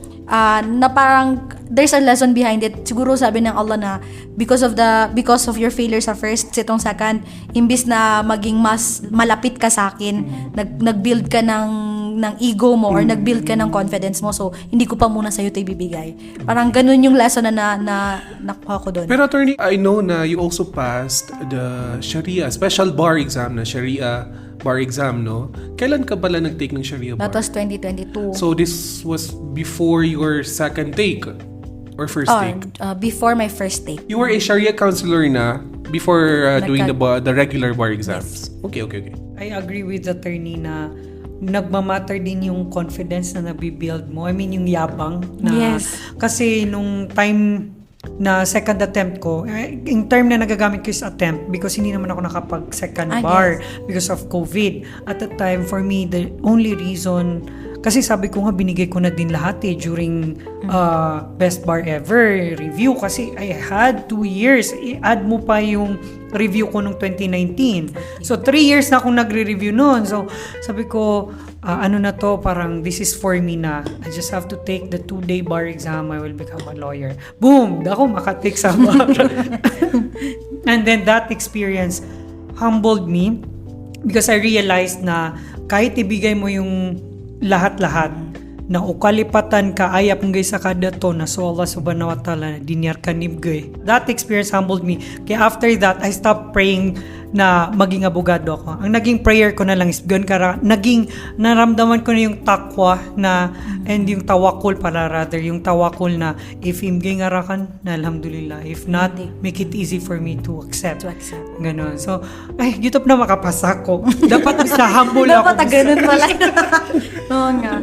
na parang there's a lesson behind it. Siguro sabi ng Allah na because of your failure sa first, itong second, imbis na maging mas malapit ka sa akin, nag-build ka ng ego mo, or nag-build ka ng confidence mo. So hindi ko pa muna sa'yo ito ibibigay. Parang ganun yung lesson na nakuha ko doon. Pero attorney, I know na you also passed the Sharia, special bar exam na Sharia bar exam, no? Kailan ka pala nag-take ng Sharia bar? That was 2022. So this was before your second take or first take? Before my first take. You were a Sharia counselor na before doing the regular bar exams? Yes. Okay. I agree with the attorney na nagmamatter din yung confidence na nabibuild mo. I mean, yung yabang. Na, Yes. Kasi nung time na second attempt ko, yung term na nagagamit ko is attempt because hindi naman ako nakapag-second bar because of COVID. At that time, for me, the only reason, kasi sabi ko nga, binigay ko na din lahat during best bar ever review kasi I had 2 years. I-add mo pa yung review ko nung 2019. So, 3 years na akong nagre-review noon. So, sabi ko, ano na to, parang this is for me na. I just have to take the 2-day bar exam. I will become a lawyer. Boom! Ako makatik sa bar. And then that experience humbled me because I realized na kahit ibigay mo yung lahat-lahat, na ukalipatan ka ayap ngay sa kadato na so Allah subhanahu wa ta'ala dinyar kanibgay. That experience humbled me. Kaya after that, I stopped praying na maging abogado ako. Ang naging prayer ko na lang is naramdaman ko na yung takwa na and yung tawakul para rather yung tawakul na if imgay ngarakan na alhamdulillah, if not, make it easy for me to accept. Ganon. So, YouTube na makapasa ko. Dapat sa humble ako. Dapat ganun pala. Oo nga.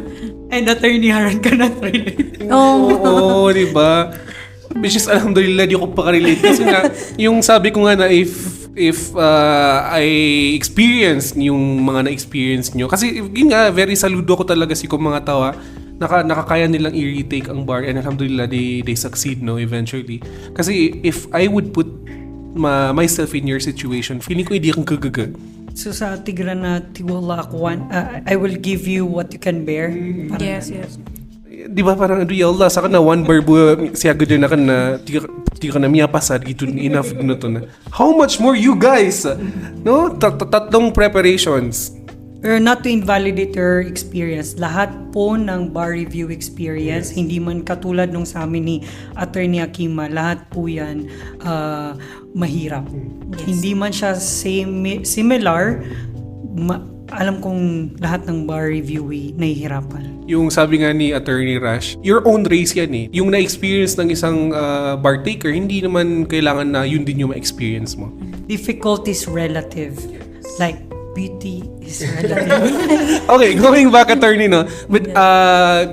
And attorney Haran ka na relate. Oo, di ba? Which is, alhamdulillah, di ko pa ka-relate. Kasi nga, yung sabi ko nga na if I experience yung mga na-experience nyo. Kasi yun nga, very saludo ko talaga si kung mga tawa. Nakakaya nilang i-retake ang bar and alhamdulillah, they succeed, no, eventually. Kasi if I would put myself in your situation, feeling ko hindi kang kagaga. So sa tigran na tiwala ako, I will give you what you can bear. Yes. di ba parang ya Allah saka na one bar bu siya gud na kan na di ka na miya pasad ito enough na to na. How much more you guys? No? Tatlong preparations. Or not to invalidate your experience, lahat po ng bar review experience, hindi man katulad nung sa amin ni Atty. Akimah, lahat po yan mahirap. Yes. Hindi man siya similar, alam kong lahat ng bar reviewee nahihirapan. Yung sabi nga ni Attorney Rash, your own race yan eh. Yung na-experience ng isang bar taker, hindi naman kailangan na yun din yung ma-experience mo. Difficulty is relative. Like, beauty is relative. Okay, going back, Attorney, no? But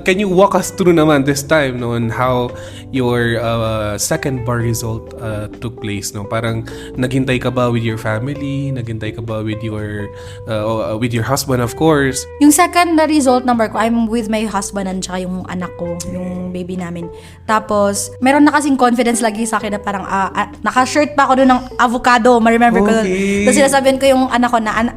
can you walk us through naman this time, no, on how your second bar result took place, no? Parang naghintay ka ba with your family? Naghintay ka ba with your husband, of course? Yung second na result number ko, I'm with my husband and tsaka yung anak ko, yung baby namin. Tapos, meron na kasing confidence lagi sa akin na parang naka-shirt pa ako doon ng avocado. Ma-remember ko doon. Tapos sinasabihan ko yung anak ko na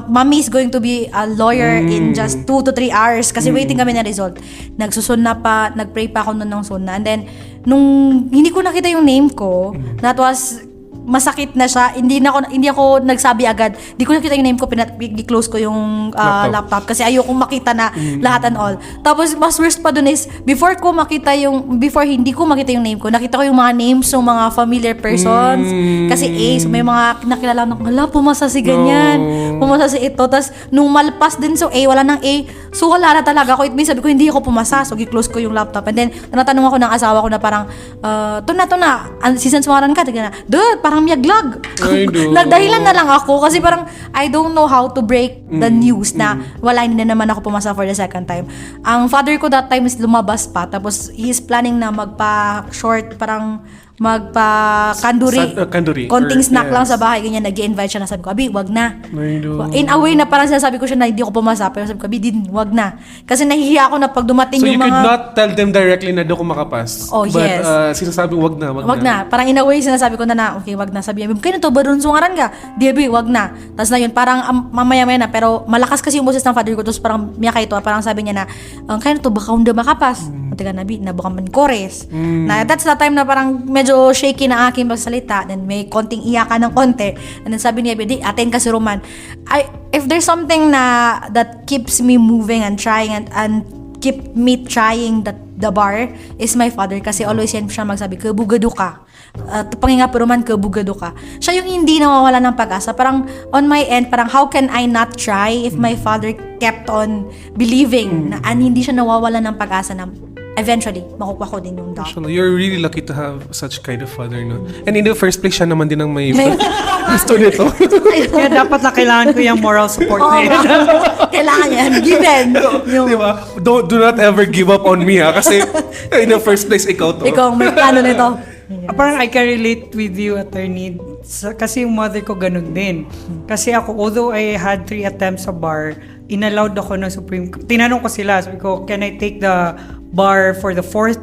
mommy is going to be a lawyer in just 2 to 3 hours kasi waiting kami na result. Nagsusunna pa, nagpray pa ako noon ng sunna. And then, nung hindi ko nakita yung name ko, that was masakit na siya. Hindi ako nagsabi agad. Hindi ko nakita yung name ko, i-close ko yung laptop kasi ayoko makita na lahat and all. Tapos mas worst pa dun is before hindi ko makita yung name ko, nakita ko yung mga names ng mga familiar persons. Kasi so may mga nakilala na, hala, pumasa si ganyan. Pumasa si ito. Tapos nung malpas din so wala nang A. So wala na talaga ako. It means sabi ko, hindi ako pumasa. So i-close ko yung laptop. And then, natanong ako ng asawa ko na parang, to na. Sisensuaran ka. Dude, parang miyaglag. Nagdahilan na lang ako kasi parang I don't know how to break the news na hindi na naman ako pumasa for the second time. Ang father ko that time is lumabas pa. Tapos he is planning na magpa-short, parang magpa-kanduri. Konting snack lang sa bahay, ganyan, nag-invite siya na sabi ko, Abi, wag na. In a way na parang sinasabi ko siya na hindi ako pumasa, pero sabi ko, Abi, wag na. Kasi nahihiya ako na pag dumating so yung mga... So you could not tell them directly na doon ko makapas? Oh, but, yes. Sinasabing wag na. Parang in a way, sinasabi ko na, okay, wag na. Sabi niya, kaya na to, ba doon sungaran ka? Di, Abi, wag na. Tapos na yun, parang mamaya-maya na, pero malakas kasi yung boses ng father ko, tapos parang miyaka ito, parang sabi niya na, kaya na to, baka hindi makapas. Matiga na, Abi, nabukan man kores. Na, that's the time na parang medyo shaky na aking magsalita, then may konting iyakan ng konti, and then sabi niya, di, atin kasi Roman. If there's something that keeps me moving and trying and keep me trying the bar is my father, kasi always yan siya magsabi, kabugado ka. Panginga po Roman, kabugado ka. Siya yung hindi nawawala ng pag-asa. Parang on my end, parang how can I not try if my father kept on believing na hindi siya nawawala ng pag-asa na eventually, makukuha ko din yung doctor. You're really lucky to have such kind of father, no? And in the first place, siya naman din ang may gusto nito. Kaya dapat na kailangan ko yung moral support na yun. Kailangan yan. Given. Diba? Do not ever give up on me, ha? Kasi in the first place, ikaw to. Ikaw, may plano nito. Parang I can relate with you, attorney. Kasi yung mother ko ganun din. Kasi ako, although I had 3 attempts sa bar, inallowed ako ng Supreme Court. Tinanong ko sila, sabi ko, can I take the bar for the fourth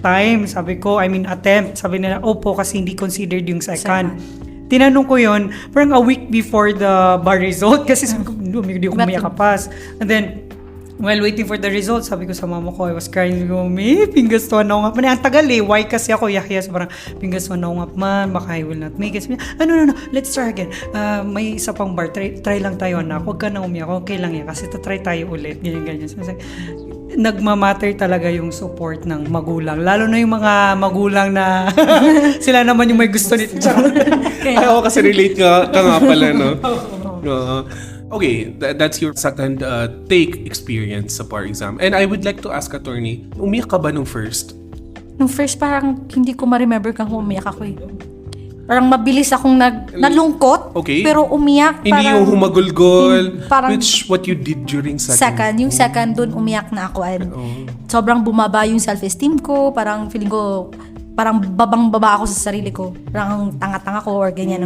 time? Sabi ko, attempt. Sabi nila, opo, kasi hindi considered yung second. Tinanong ko yun, parang a week before the bar result, kasi sabi ko, hindi ko mayakapas. And then, while waiting for the results, sabi ko sa mama ko, I was crying. Sabi ko, pingastuhan na ako nga. Ang tagal eh. Why kasi ako yahyas? Parang, pingastuhan na ako nga, man. Baka I will not make it. Sabi niya, no. Let's try again. May isa pang bar. Try lang tayo, anak. Huwag ka na umiyak. Okay lang yan. Kasi try tayo ulit. Ganyan. So, nagmamatter talaga yung support ng magulang. Lalo na yung mga magulang na sila naman yung may gusto nito. Ako kasi relate ka nga pala, no? Okay, that's your second take experience sa bar exam. And I would like to ask, attorney, umiyak ka ba nung first? Nung first, parang hindi ko ma-remember kung umiyak ako eh. Parang mabilis akong nalungkot, okay, pero umiyak. Hindi yung humagulgol, parang, which what you did during second. Yung second, dun umiyak na ako. And sobrang bumaba yung self-esteem ko. Parang feeling ko, parang babang-baba ako sa sarili ko. Parang tanga-tanga ko or ganyan.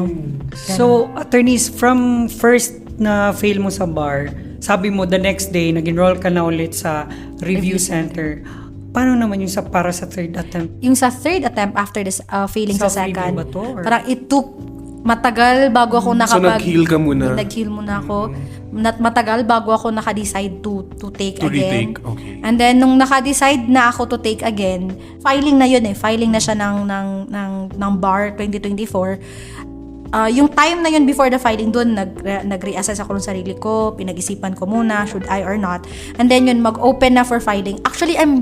So, attorneys, from first na fail mo sa bar, sabi mo the next day, nag-enroll ka na ulit sa review center. Paano naman yung para sa third attempt? Yung sa third attempt after this failing sa second, ba to, parang it took matagal bago ako So, nag-heal ka muna? Nag-heal muna ako. Matagal bago ako naka-decide to take To again. retake, okay. And then, nung naka-decide na ako to take again, filing na yun eh. Filing na siya ng bar 2024. Yung time na yun before the filing, doon nag-reassess ako ng sarili ko, pinag-isipan ko muna, should I or not. And then yun, mag-open na for filing. Actually, I'm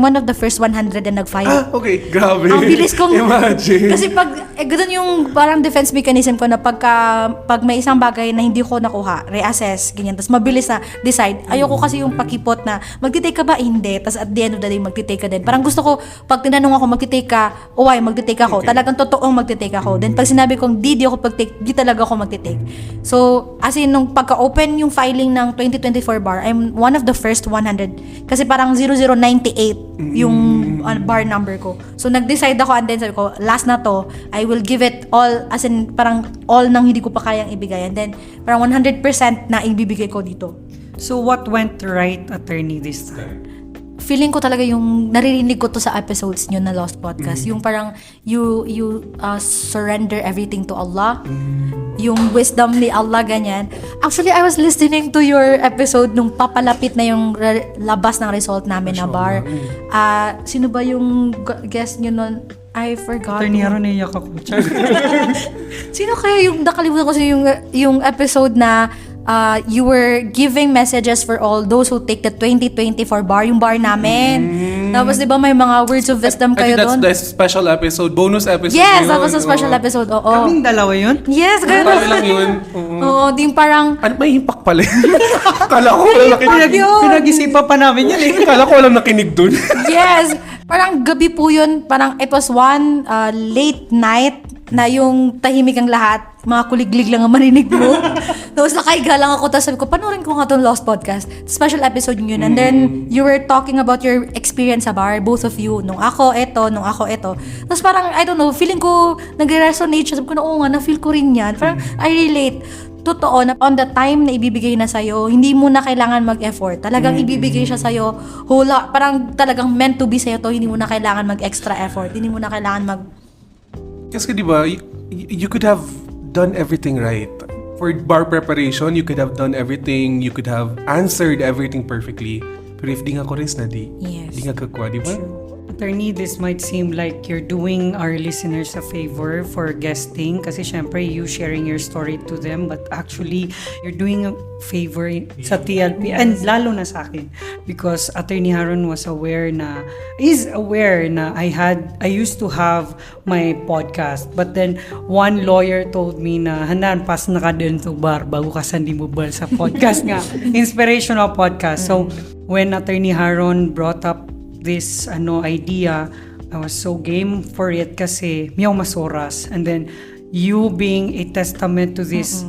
one of the first 100 na nag-file. Okay, grabe. Ang bilis kong... Imagine. Kasi ganun yung parang defense mechanism ko na pag may isang bagay na hindi ko nakuha, reassess, ganyan. Tapos mabilis na decide. Ayoko kasi yung pakipot na, magtitake ka ba? Hindi. Tapos at the end of the day, magtitake ka din. Parang gusto ko, pag tinanong ako, magtitake ka, magtitake ako. Okay. Talagang totoong magtitake ako. Then pag sinabi kong, di ako pag-take, di talaga ako magtitake. So, as in, nung pagka-open yung filing ng 2024 bar, I'm one of the first 100. Kasi parang 0098 yung bar number ko. So, nag-decide ako and then sabi ko, last na to, I will give it all, as in, parang all nang hindi ko pa kayang ibigay. And then, parang 100% na ibibigay ko dito. So, what went right, attorney, this time? Feeling ko talaga yung naririnig ko to sa episodes nyo na Lost Podcast. Yung parang you surrender everything to Allah. Yung wisdom ni Allah, ganyan. Actually, I was listening to your episode nung papalapit na yung labas ng result namin na bar. Sino ba yung guest nyo nun? I forgot. Attorney Aaron, naiyak ako. Sino kaya yung nakalimutan ko yung episode na you were giving messages for all those who take the 2024 bar, yung bar namin. Tapos, di ba, may mga words of wisdom kayo doon? I think that's the special episode, bonus episode. Yes, that was a special episode, oo. Kaming dalawa yun? Yes, Tayo gano'n. lang yun. Oo, din parang... Ano, may impact pala. Kala ko walang nakinig. Pinag-isipan pa namin yun eh. Kala ko walang nakinig dun. Yes! Parang gabi po yun, parang it was one late night na yung tahimik ang lahat, mga kuliglig lang ang marinig mo. Tapos nakahiga lang ako, tapos sabi ko, panoorin ko nga itong Lost Podcast. Special episode yun. And then, you were talking about your experience sa bar, both of you. Nung ako, eto. Tapos parang, I don't know, feeling ko, nag-resonate siya. Sabi ko na, oo nga, na-feel ko rin yan. Parang, I relate. Totoo, na on the time na ibibigay na sa'yo, hindi mo na kailangan mag-effort. Talagang ibibigay siya sa'yo, parang talagang meant to be sa'yo to, hindi mo na kailangan mag-extra effort. Hindi mo na kailangan Kasi di ba, you could have done everything right. For bar preparation, you could have done everything, you could have answered everything perfectly. Pero if di nga chorus na di nga kakwa, di ba? Attorney, this might seem like you're doing our listeners a favor for guesting kasi syempre you sharing your story to them, but actually you're doing a favor sa TLP and lalo na sa akin because Attorney Haron is aware na I used to have my podcast, but then one lawyer told me na handaan pas na ka din to bar bago ka sandi mo bal sa podcast nga inspirational podcast. So when Attorney Haron brought up this idea, I was so game for it kasi miyaw masoras, and then you being a testament to this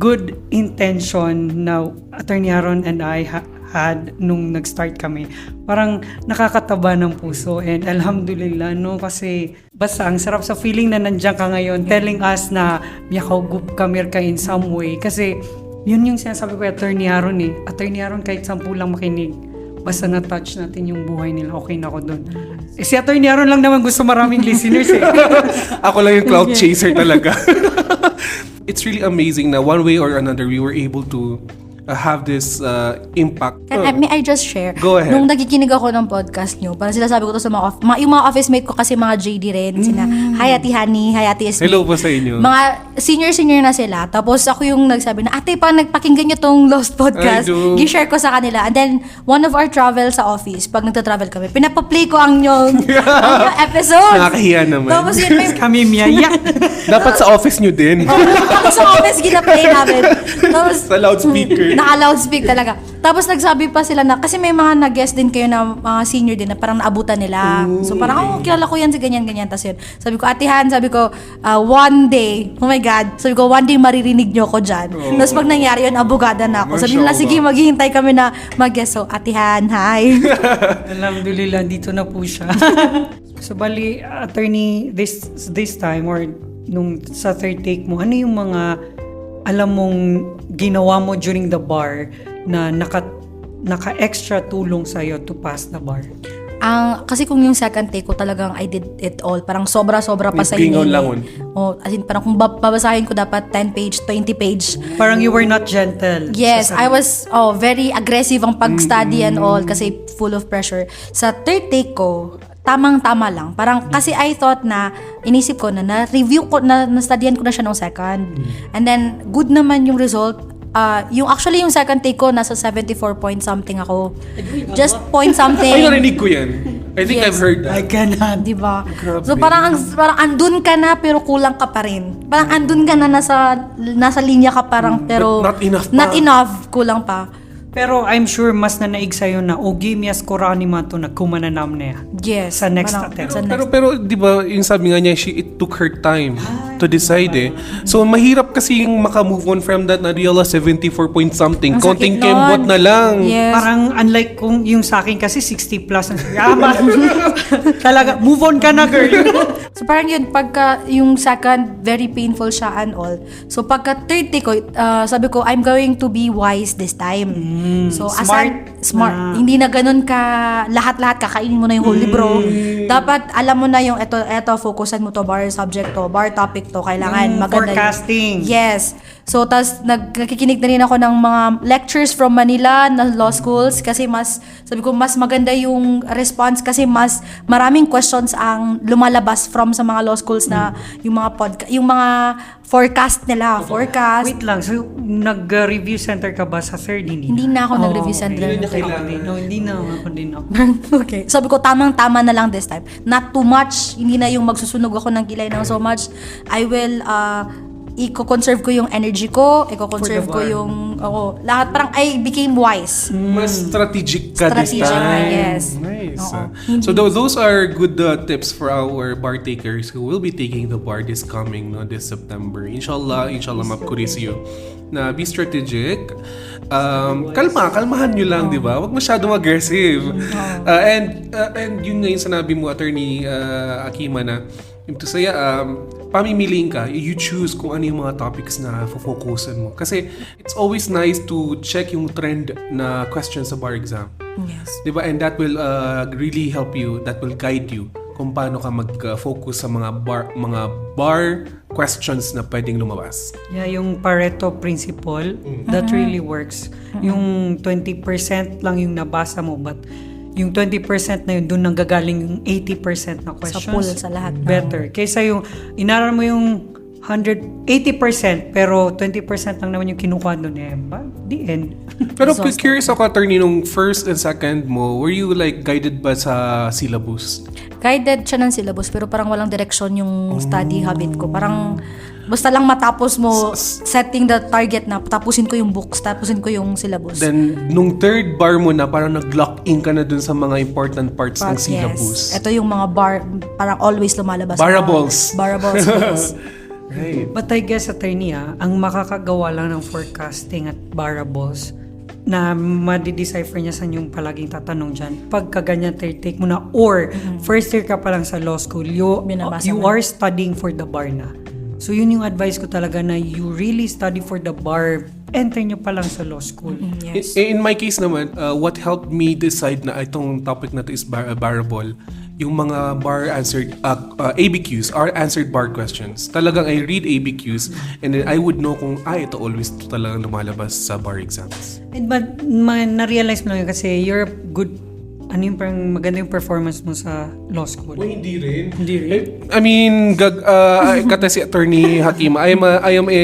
good intention na Attorney Aaron and I had nung nag-start kami, parang nakakataba ng puso, and alhamdulillah kasi basta ang sarap sa feeling na nandiyan ka ngayon telling us na miyakaw gup kamir ka in some way, kasi yun yung sinasabi ko Attorney Aaron Attorney Aaron, kahit 10 lang makinig, basta na-touch natin yung buhay nila, okay na ako doon. Si Attorney Aaron lang naman gusto maraming listeners eh. Ako lang yung cloud chaser talaga. It's really amazing na one way or another we were able to have this impact. May I just share? Go ahead. Nung nakikinig ako ng podcast nyo, parang sinasabi ko to sa yung mga office mate ko kasi mga JD rin. Sina, hi Ate Honey, hi Ate SB. Hello po sa inyo. Mga senior na sila. Tapos ako yung nagsabi na, ate, pag nagpakinggan nyo tong Lost Podcast, gi-share ko sa kanila. And then, one of our travel sa office, pag nagta-travel kami, pinapaplay ko ang yung episode. Nakakahiya naman. Tapos yun, Kami miyaya. Dapat sa office nyo din. tapos sa office, gina-play namin. Tapos, Sa loudspeaker. naka-loudspeak talaga. Tapos nagsabi pa sila na, kasi may mga nag-guest din kayo na mga senior din na parang naabutan nila. So parang, kilala ko yan si ganyan-ganyan. Tapos yun, sabi ko, Ate Han, sabi ko, one day, oh my God, sabi ko, one day maririnig nyo ko dyan. Tapos pag nangyari yun, abogada na ako. Sabi nila, sige, maghihintay kami na mag-guest. So, Ate Han, hi. Alhamdulillah, dito na po siya. So bali, Attorney, this time or nung sa third take mo, ano yung mga alam mong ginawa mo during the bar na naka-extra tulong sa'yo to pass the bar? Kasi kung yung second take ko talagang I did it all. Parang sobra-sobra pa sa Gingaw inyo. langon. As in, parang kung babasahin ko dapat 10 page, 20 page. Parang you were not gentle. Yes, I was very aggressive ang pag-study and all kasi full of pressure. Sa third take ko, tamang-tama lang. Parang kasi I thought na, inisip ko na-review ko, na-studyan ko na siya nung second. And then, good naman yung result. Yung second take ko, nasa 74 point something ako. Just point something. Ay, narinig ko yan. I think Yes. I've heard that. I cannot. Diba? Grabe. So parang andun ka na pero kulang ka pa rin. Parang andun ka na nasa linya ka parang pero But not enough pa. Not enough, kulang pa. Pero I'm sure mas nanaig sa'yo na gimias korani man to nagkumananam niya. Yes. Sa next parang- attempt. sa next- Pero di ba yung sabi nga niya, it took her time to decide eh. So mahirap kasi yung maka-move on from that na realize 74 point something. Ang sakit Konting nun. kembot na lang. Yes. Parang unlike kung yung sa akin kasi 60 plus. Talaga, move on ka na girl. So parang yun, pagka yung second, very painful siya and all. So pagka third take ko, sabi ko, I'm going to be wise this time. So smart. Hindi na ganun ka, lahat-lahat kakainin mo na yung whole libro. Dapat alam mo na yung eto, focusan mo to, bar subject to, bar topic to, kailangan Yung maganda. forecasting. Yes. So, tas nagkikinig na rin ako ng mga lectures from Manila na law schools kasi sabi ko, mas maganda yung response kasi mas maraming questions ang lumalabas from sa mga law schools na yung mga forecast nila. Forecast. Wait lang, so nag-review center ka ba sa third? Hindi na ako nag-review center. Hindi na ako din ako. Okay. Sabi ko, tamang-tama na lang this time. Not too much. Hindi na yung magsusunog ako ng kilay ng so much. I will, i-conserve ko yung energy ko, i-conserve ko yung, lahat. Parang I became wise. Mas strategic ka this Strategic, time. yes. Nice. Oo. So those are good tips for our bar takers who will be taking the bar this this September. Inshallah, Ma'am Kurisio. Na be strategic. Kalmahan nyo lang, di ba? Huwag masyadong aggressive. And yun nga yung sanabi mo, Attorney Akimah, na yung to say, pamimiliin ka, you choose kung ano yung mga topics na focusan mo. Kasi it's always nice to check yung trend na questions sa bar exam. Yes. Diba? And that will really help you, that will guide you kung paano ka mag-focus sa mga bar questions na pwedeng lumabas. Yeah, yung Pareto principle, that really works. Yung 20% lang yung nabasa mo, but yung 20% na yun, doon nanggagaling yung 80% na questions. Sa pool, sa lahat. Better. Kaysa yung, inaral mo yung 80%, pero 20% lang naman yung kinukuha doon eh. But the end. Pero curious ako, Attorney, nung first and second mo, were you like guided ba sa syllabus? Guided siya ng syllabus, pero parang walang direction yung study habit ko. Parang basta lang matapos mo, setting the target na tapusin ko yung books, tapusin ko yung syllabus. Then, nung third bar mo na, parang nag-lock in ka na dun sa mga important parts ng syllabus. Yes. Ito yung mga parang always lumalabas. Barables. Barables, yes. Right. But I guess, Attorney, ang makakagawa lang ng forecasting at variables na madi-decipher niya sa yung palaging tatanong dyan. Pagka ganyan take mo na, or first year ka pa lang sa law school, you are studying for the bar na. So yun yung advice ko talaga na you really study for the bar, enter nyo pa lang sa law school. Yes. In my case naman, what helped me decide na itong topic na to is barable, yung mga bar answered ABQs are answered bar questions. Talagang I read ABQs and then I would know kung ito always talagang lumalabas sa bar exams. But na-realize mo lang yun kasi you're good, ano yung parang maganda yung performance mo sa law school. Hindi rin. I mean, kata si Attorney Akimah, I am a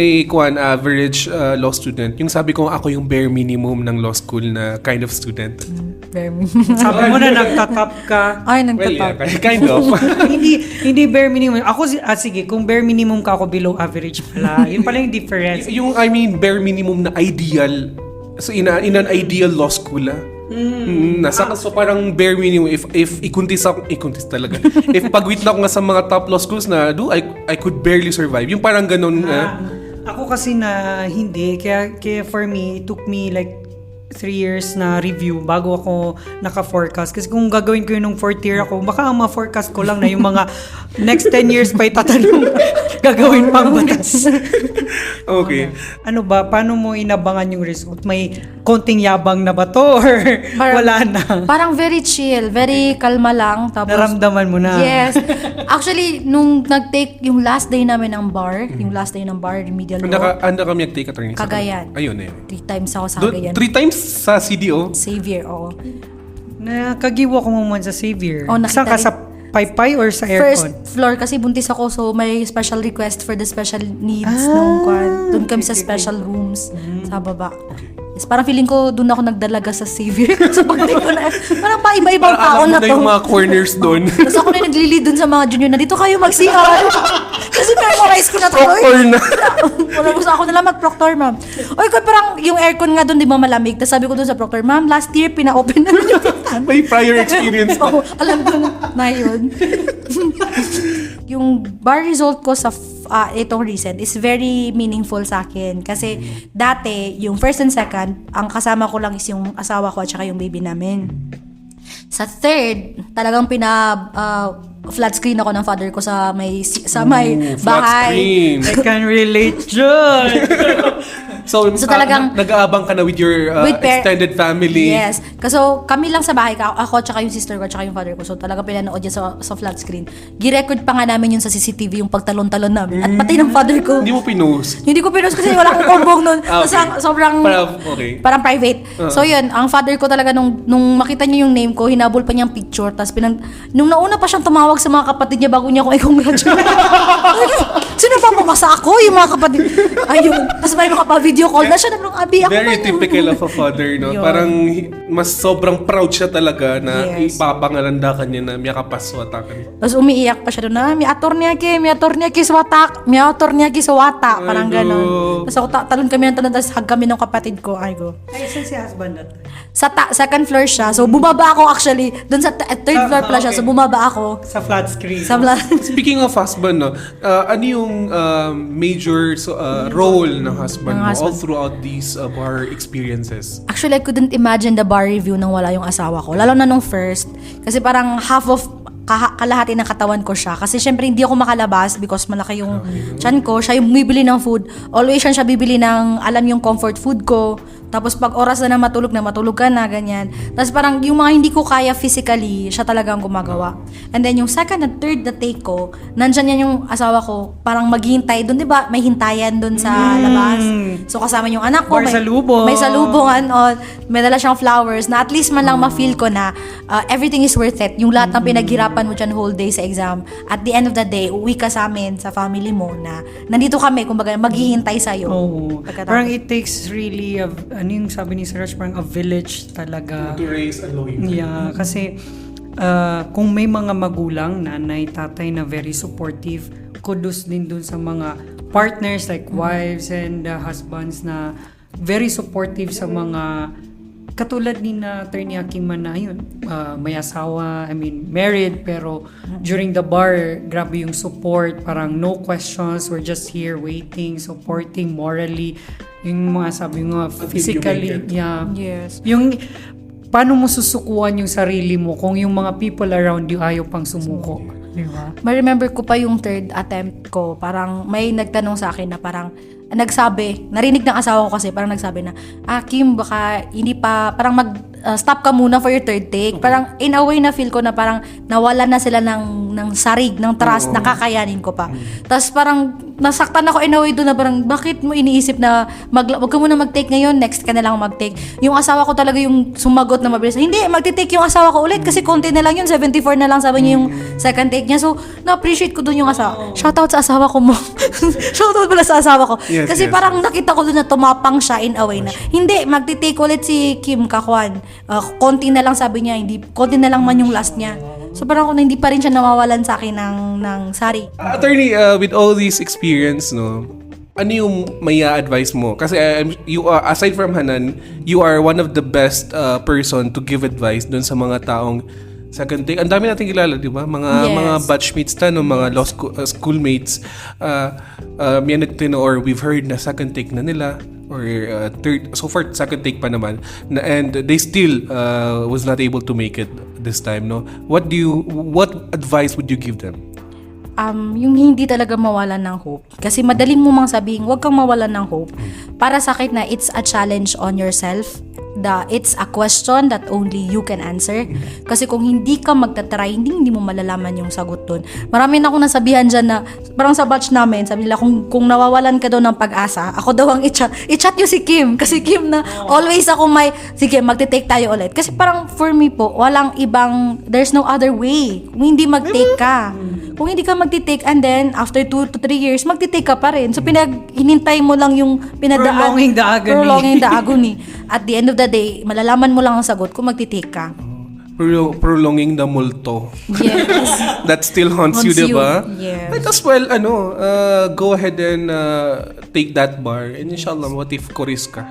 average law student. Yung sabi ko, ako yung bare minimum ng law school na kind of student. Very Sabi mo na nagtatap ka. Ay, Well, nagtatap. yeah, kind of. hindi bare minimum. Ako, sige, kung bare minimum ka, ako below average pala. Yun pala yung difference. I mean, bare minimum na ideal. So, in an ideal law school, so parang bare minimum, if ikuntis talaga. If pag-wit na ako nga sa mga top law schools na, I could barely survive. Yung parang ganun. Ako kasi na hindi. Kaya for me, it took me like 3 years na review bago ako naka-forecast. Kasi kung gagawin ko yun nung 4th year ako, baka ang ma-forecast ko lang na yung mga next 10 years pa itatanong gagawin pang batas. Okay. Ano ba? Paano mo inabangan yung result? May konting yabang na ba to? Or wala na? Parang very chill, very kalma lang. Tapos, Naramdaman mo na? Yes. Actually, nung nag-take yung last day namin ng bar, remedial law, Anda kami nag-take attorney. Cagayan. Ayun eh. 3 times ako sa Doon, Cagayan. 3 times sa CDO? Xavier, oo. Nakagiwa ko mo sa Xavier. Oh, nakita Saan ka? rin. Sa paypay or sa First aircon? floor kasi buntis ako, so may special request for the special needs nung kwan. Doon kami sa special rooms sa baba. Yes, parang feeling ko doon ako nagdalaga sa Xavier. So pagdating ko na, parang pa iba-ibang tao Alam mo na na to. yung mga corners doon. Tapos ako na yung nagli-lead doon sa mga junior na dito kayo mag-CR. Kasi memorize ko na to. Proctor na. Wala gusto ako nalang mag-proctor, ma'am. Oy, parang yung aircon nga doon, di ba malamig? Tapos sabi ko doon sa proctor, ma'am, last year pina-open na yung pintan. May prior experience Oo, alam ko na yun. Yung bar result ko sa itong recent is very meaningful sa akin. Kasi dati, yung first and second, ang kasama ko lang is yung asawa ko at saka yung baby namin. Sa third, talagang flat screen ako ng father ko sa may Flat bahay. screen. I can relate, John! So talagang- nag-aabang ka na with your extended family. Yes. Kaso kami lang sa bahay, ako tsaka yung sister ko tsaka yung father ko. So talagang pinanood niya sa flat screen. Girecord pa nga namin yun sa CCTV yung pagtalon-talon namin. At pati ng father ko. Hindi mo pinost. Hindi ko pinost kasi wala akong kombong nun. Okay. Tapos sobrang Okay. parang private. So yun, ang father ko talaga nung makita niya yung name ko, hinabol pa niyang picture. Tapos nung nauna pa siyang tumawag sa mga kapatid niya bago niya ako i-congratulate. Sino pa pumasa ako? Yung mga kapatid. Ayun. Tapos may mga pa-video call na siya. Abi, ako Very man yun. typical of a father, no? Yun. Parang mas sobrang proud siya talaga na Yes. ipapangalanda ka niya na miya kapaswatakan. Tapos umiiyak pa siya doon na, may ator niya ki sa wata. Parang Ay, gano'n. go. Tapos ako talon kami ng talon, tapos hug kami ng kapatid ko. Ay, go. Ay, saan si husband natin? Sa second floor siya. So bumaba ako actually. Doon sa third floor pala siya. So Okay. bumaba ako. Sa flat screen. Sa Speaking of husband, no, ano yung major role ng husband Ng mo all husband. throughout these bar experiences? Actually, I couldn't imagine the bar review nang wala yung asawa ko. Lalo na nung first. Kasi parang half of kalahati ng katawan ko siya. Kasi syempre hindi ako makalabas because malaki yung tiyan ko. Siya yung bibili ng food. Always siya bibili ng, alam yung comfort food ko. Tapos pag oras na matulog ka na, ganyan. Tapos parang yung mga hindi ko kaya physically, siya talaga ang gumagawa. And then yung second and third na take ko, nandyan yan yung asawa ko, parang maghihintay doon, di ba? May hintayan doon sa labas. So kasama yung anak ko. Bar salubong. May salubongan o may dala siyang flowers na at least man lang ma-feel ko na everything is worth it. Yung lahat ng pinaghirapan mo dyan whole day sa exam. At the end of the day, uwi ka sa amin, sa family mo na nandito kami, kumbaga maghihintay sa'yo. Oh, Pagkatapos. parang it takes really ano yung sabi ni Sir Raj, parang a village talaga. To raise a lawyer. Yeah, kasi kung may mga magulang, nanay, tatay na very supportive, kudos din dun sa mga partners like wives and husbands na very supportive sa mga katulad ni na Atty. Akimah na yun, may asawa, married, pero during the bar, grabe yung support, parang no questions, we're just here waiting, supporting morally, yung mga sabi nga, physically, make it. yeah. Yes. Yung, paano mo susukuan yung sarili mo kung yung mga people around you ayaw pang sumuko? Di ba? Ma-remember ko pa yung third attempt ko, parang may nagtanong sa akin na parang nagsabi, narinig ng asawa ko kasi parang nagsabi na, Kim, baka hindi pa, parang stop ka muna for your third take. Parang in a way na feel ko na parang nawala na sila ng sarig, ng trust, nakakayanin ko pa. Tapos parang nasaktan ako in a way doon na parang bakit mo iniisip na wag ka muna mag-take ngayon, next ka na lang mag-take. Yung asawa ko talaga yung sumagot na mabilis. Hindi, mag-take yung asawa ko ulit kasi konti na lang yun, 74 na lang sabi niya yung second take niya. So, na-appreciate ko doon yung asawa. Shoutout sa asawa ko mo. Shoutout pala sa asawa ko. Yes, Kasi yes. parang nakita ko doon na tumapang siya in a way na, hindi, magti-take ulit si Kim Kakwan. Konti na lang sabi niya, hindi, konti na lang man yung last niya. So parang kung hindi pa rin siya nawawalan sa akin ng sari. Attorney, with all this experience, no, ano yung may advice mo? Kasi you aside from Hanan, you are one of the best person to give advice dun sa mga taong second take. Ang dami nating kilala, di ba? Mga batchmates ta, no, mga schoolmates. Or we've heard na second take na nila. or third, so far second take pa naman, and they still was not able to make it this time, no? What advice would you give them? Yung hindi talaga mawalan ng hope. Kasi madaling mo mang sabihin, huwag kang mawalan ng hope. Para sa akin na it's a challenge on yourself. It's a question that only you can answer. Kasi kung hindi ka magtatry, hindi mo malalaman yung sagot dun. Marami na akong nasabihan dyan na, parang sa batch namin, sabi nila, kung nawawalan ka daw ng pag-asa, ako daw ang i-chat nyo si Kim. Kasi Kim na, always ako sige, magte-take tayo ulit. Kasi parang for me po, walang ibang, there's no other way. Kung hindi mag-take ka. Kung hindi ka magti-take, and then, after 2 to 3 years, magti-take ka pa rin. So, hinintay mo lang yung pinadaan. Prolonging the agony. At the end of the day, malalaman mo lang ang sagot kung magti-take ka. Prolonging the multo. Yes. That still haunts you, diba? Yes. Might as well, go ahead and take that bar. And inshallah, what if kuris ka?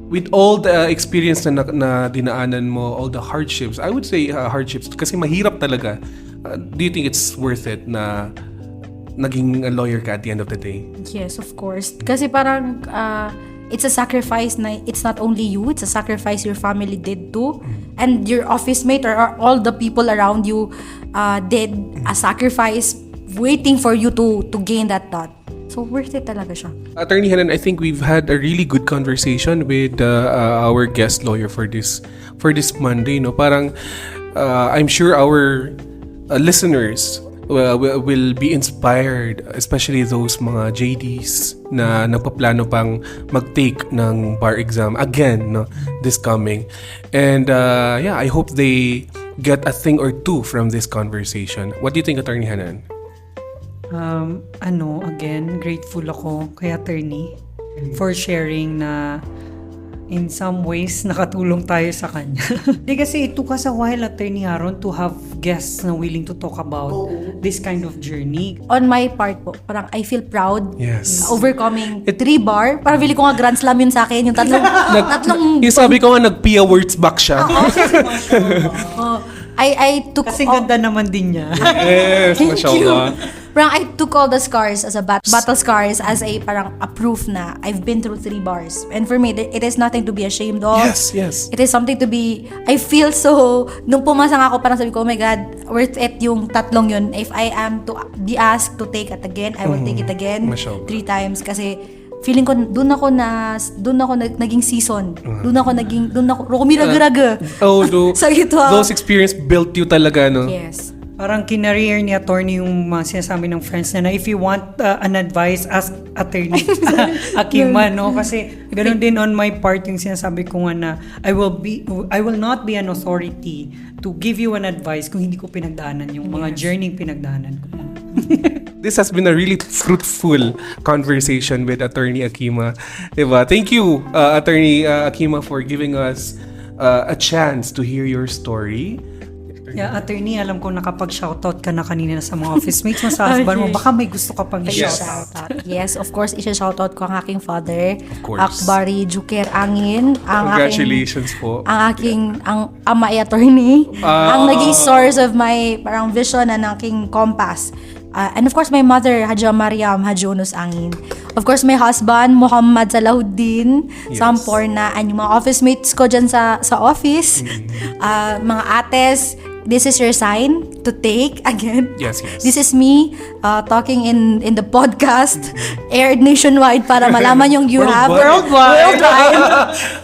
With all the experience na dinaanan mo, all the hardships, I would say hardships, kasi mahirap talaga. Do you think it's worth it na naging a lawyer ka at the end of the day? Yes, of course. Kasi parang it's a sacrifice na it's not only you, it's a sacrifice your family did too. And your office mate or all the people around you did a sacrifice waiting for you to gain that thought. So worth it talaga siya. Attorney Hanan, I think we've had a really good conversation with our guest lawyer for this Monday, no? Parang I'm sure our listeners will be inspired, especially those mga JDs na nagpaplano pang mag-take ng bar exam again, no, this coming. And I hope they get a thing or two from this conversation. What do you think, Attorney Hanan? Again, grateful ako kay Attorney for sharing na in some ways, nakatulong tayo sa kanya. Kasi it took us a while, Attorney Aaron, to have guests na willing to talk about this kind of journey. On my part po, parang I feel proud. Yes. Overcoming 3 bar. Parang feeling ko nga grand slam yun sa akin. Yung tatlong yung sabi ko nga, nag-PIA words back siya. I took Kasi ganda naman din niya. Yes, mashallah. Parang I took all the scars as a battle scars as a parang a proof na I've been through 3 bars. And for me, it is nothing to be ashamed of. Yes. It is something to be, I feel so, nung pumasang ako, parang sabi ko, oh my God, worth it yung tatlong yun. If I am to be asked to take it again, I will take it again Mashallah. 3 times. Kasi feeling ko doon ako naging season. Doon ako rumiraga-raga. So those experience built you talaga, no? Yes. Parang kinareer ni attorney yung mga sinasabi ng friends na if you want an advice, ask attorney Akimah, no? Kasi ganoon din on my part yung sinasabi ko nga na I will not be an authority to give you an advice kung hindi ko pinagdaanan yung mga journey pinagdaanan ko. This has been a really fruitful conversation with Attorney Akimah. Diba? Thank you, Attorney Akimah, for giving us a chance to hear your story. Yeah, attorney, alam ko nakapag-shoutout ka na kanina sa mga office mates mo, sa husband mo. Baka may gusto ka pang i-shoutout. Yes, of course, i-shoutout ko ang aking father, Of course. Akbari Juker Angin. Congratulations po. Ang ama ay attorney. Ang naging source of my parang vision and aking compass. And of course, my mother, Haja Mariam Hajonus Angin. Of course, my husband, Muhammad Salahuddin, Samporna, and yung mga office mates ko dyan sa office. Mga ates, this is your sign to take again. Yes. This is me talking in the podcast, aired nationwide para malaman yung worldwide.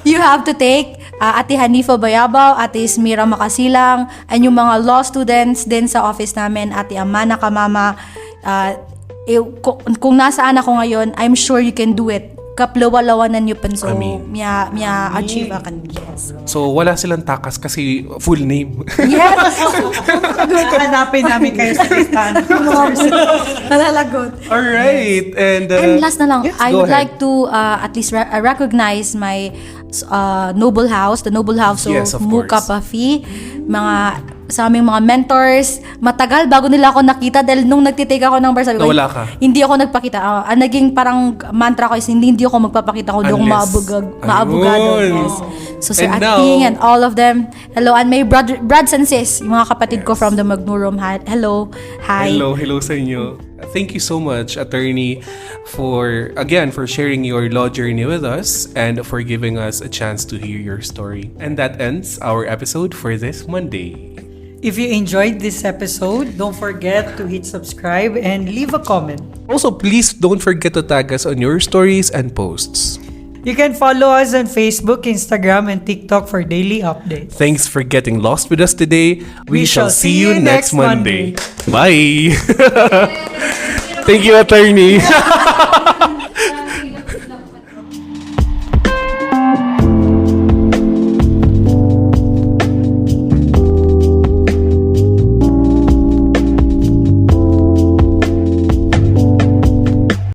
You have to take. Ate Hanifa Bayabaw, Ate Ismira Makasilang, and yung mga law students din sa office namin, Ate Amana Kamama. Kung nasaan ako ngayon, I'm sure you can do it. Kaplawa-lawanan niyo panso. Miya achieve akan. Yes. So, wala silang takas kasi full name. Yes! Hanapin namin kayo sa listahan. Nalalagot. Alright. And last na lang, yes, I go would ahead. like to at least recognize my Noble House, the Noble House of Yes, of Muka course. Pafi, sa aming mga mentors. Matagal bago nila ako nakita dahil nung nagtitake ako ng bar, sabi ko, Nawala ka. hindi ako nagpakita. Naging parang mantra ko is hindi ako magpapakita kung hindi ako maabogado. Yes. So Sir And Atty now- and all of them, hello, and my brothers and sis, yung mga kapatid ko from the Magnurum, hello, hi. Hello sa inyo. Thank you so much, Attorney, for sharing your law journey with us and for giving us a chance to hear your story. And that ends our episode for this Monday. If you enjoyed this episode, don't forget to hit subscribe and leave a comment. Also, please don't forget to tag us on your stories and posts. You can follow us on Facebook, Instagram, and TikTok for daily updates. Thanks for getting lost with us today. We shall see you next Monday. Bye! Thank you, Attorney.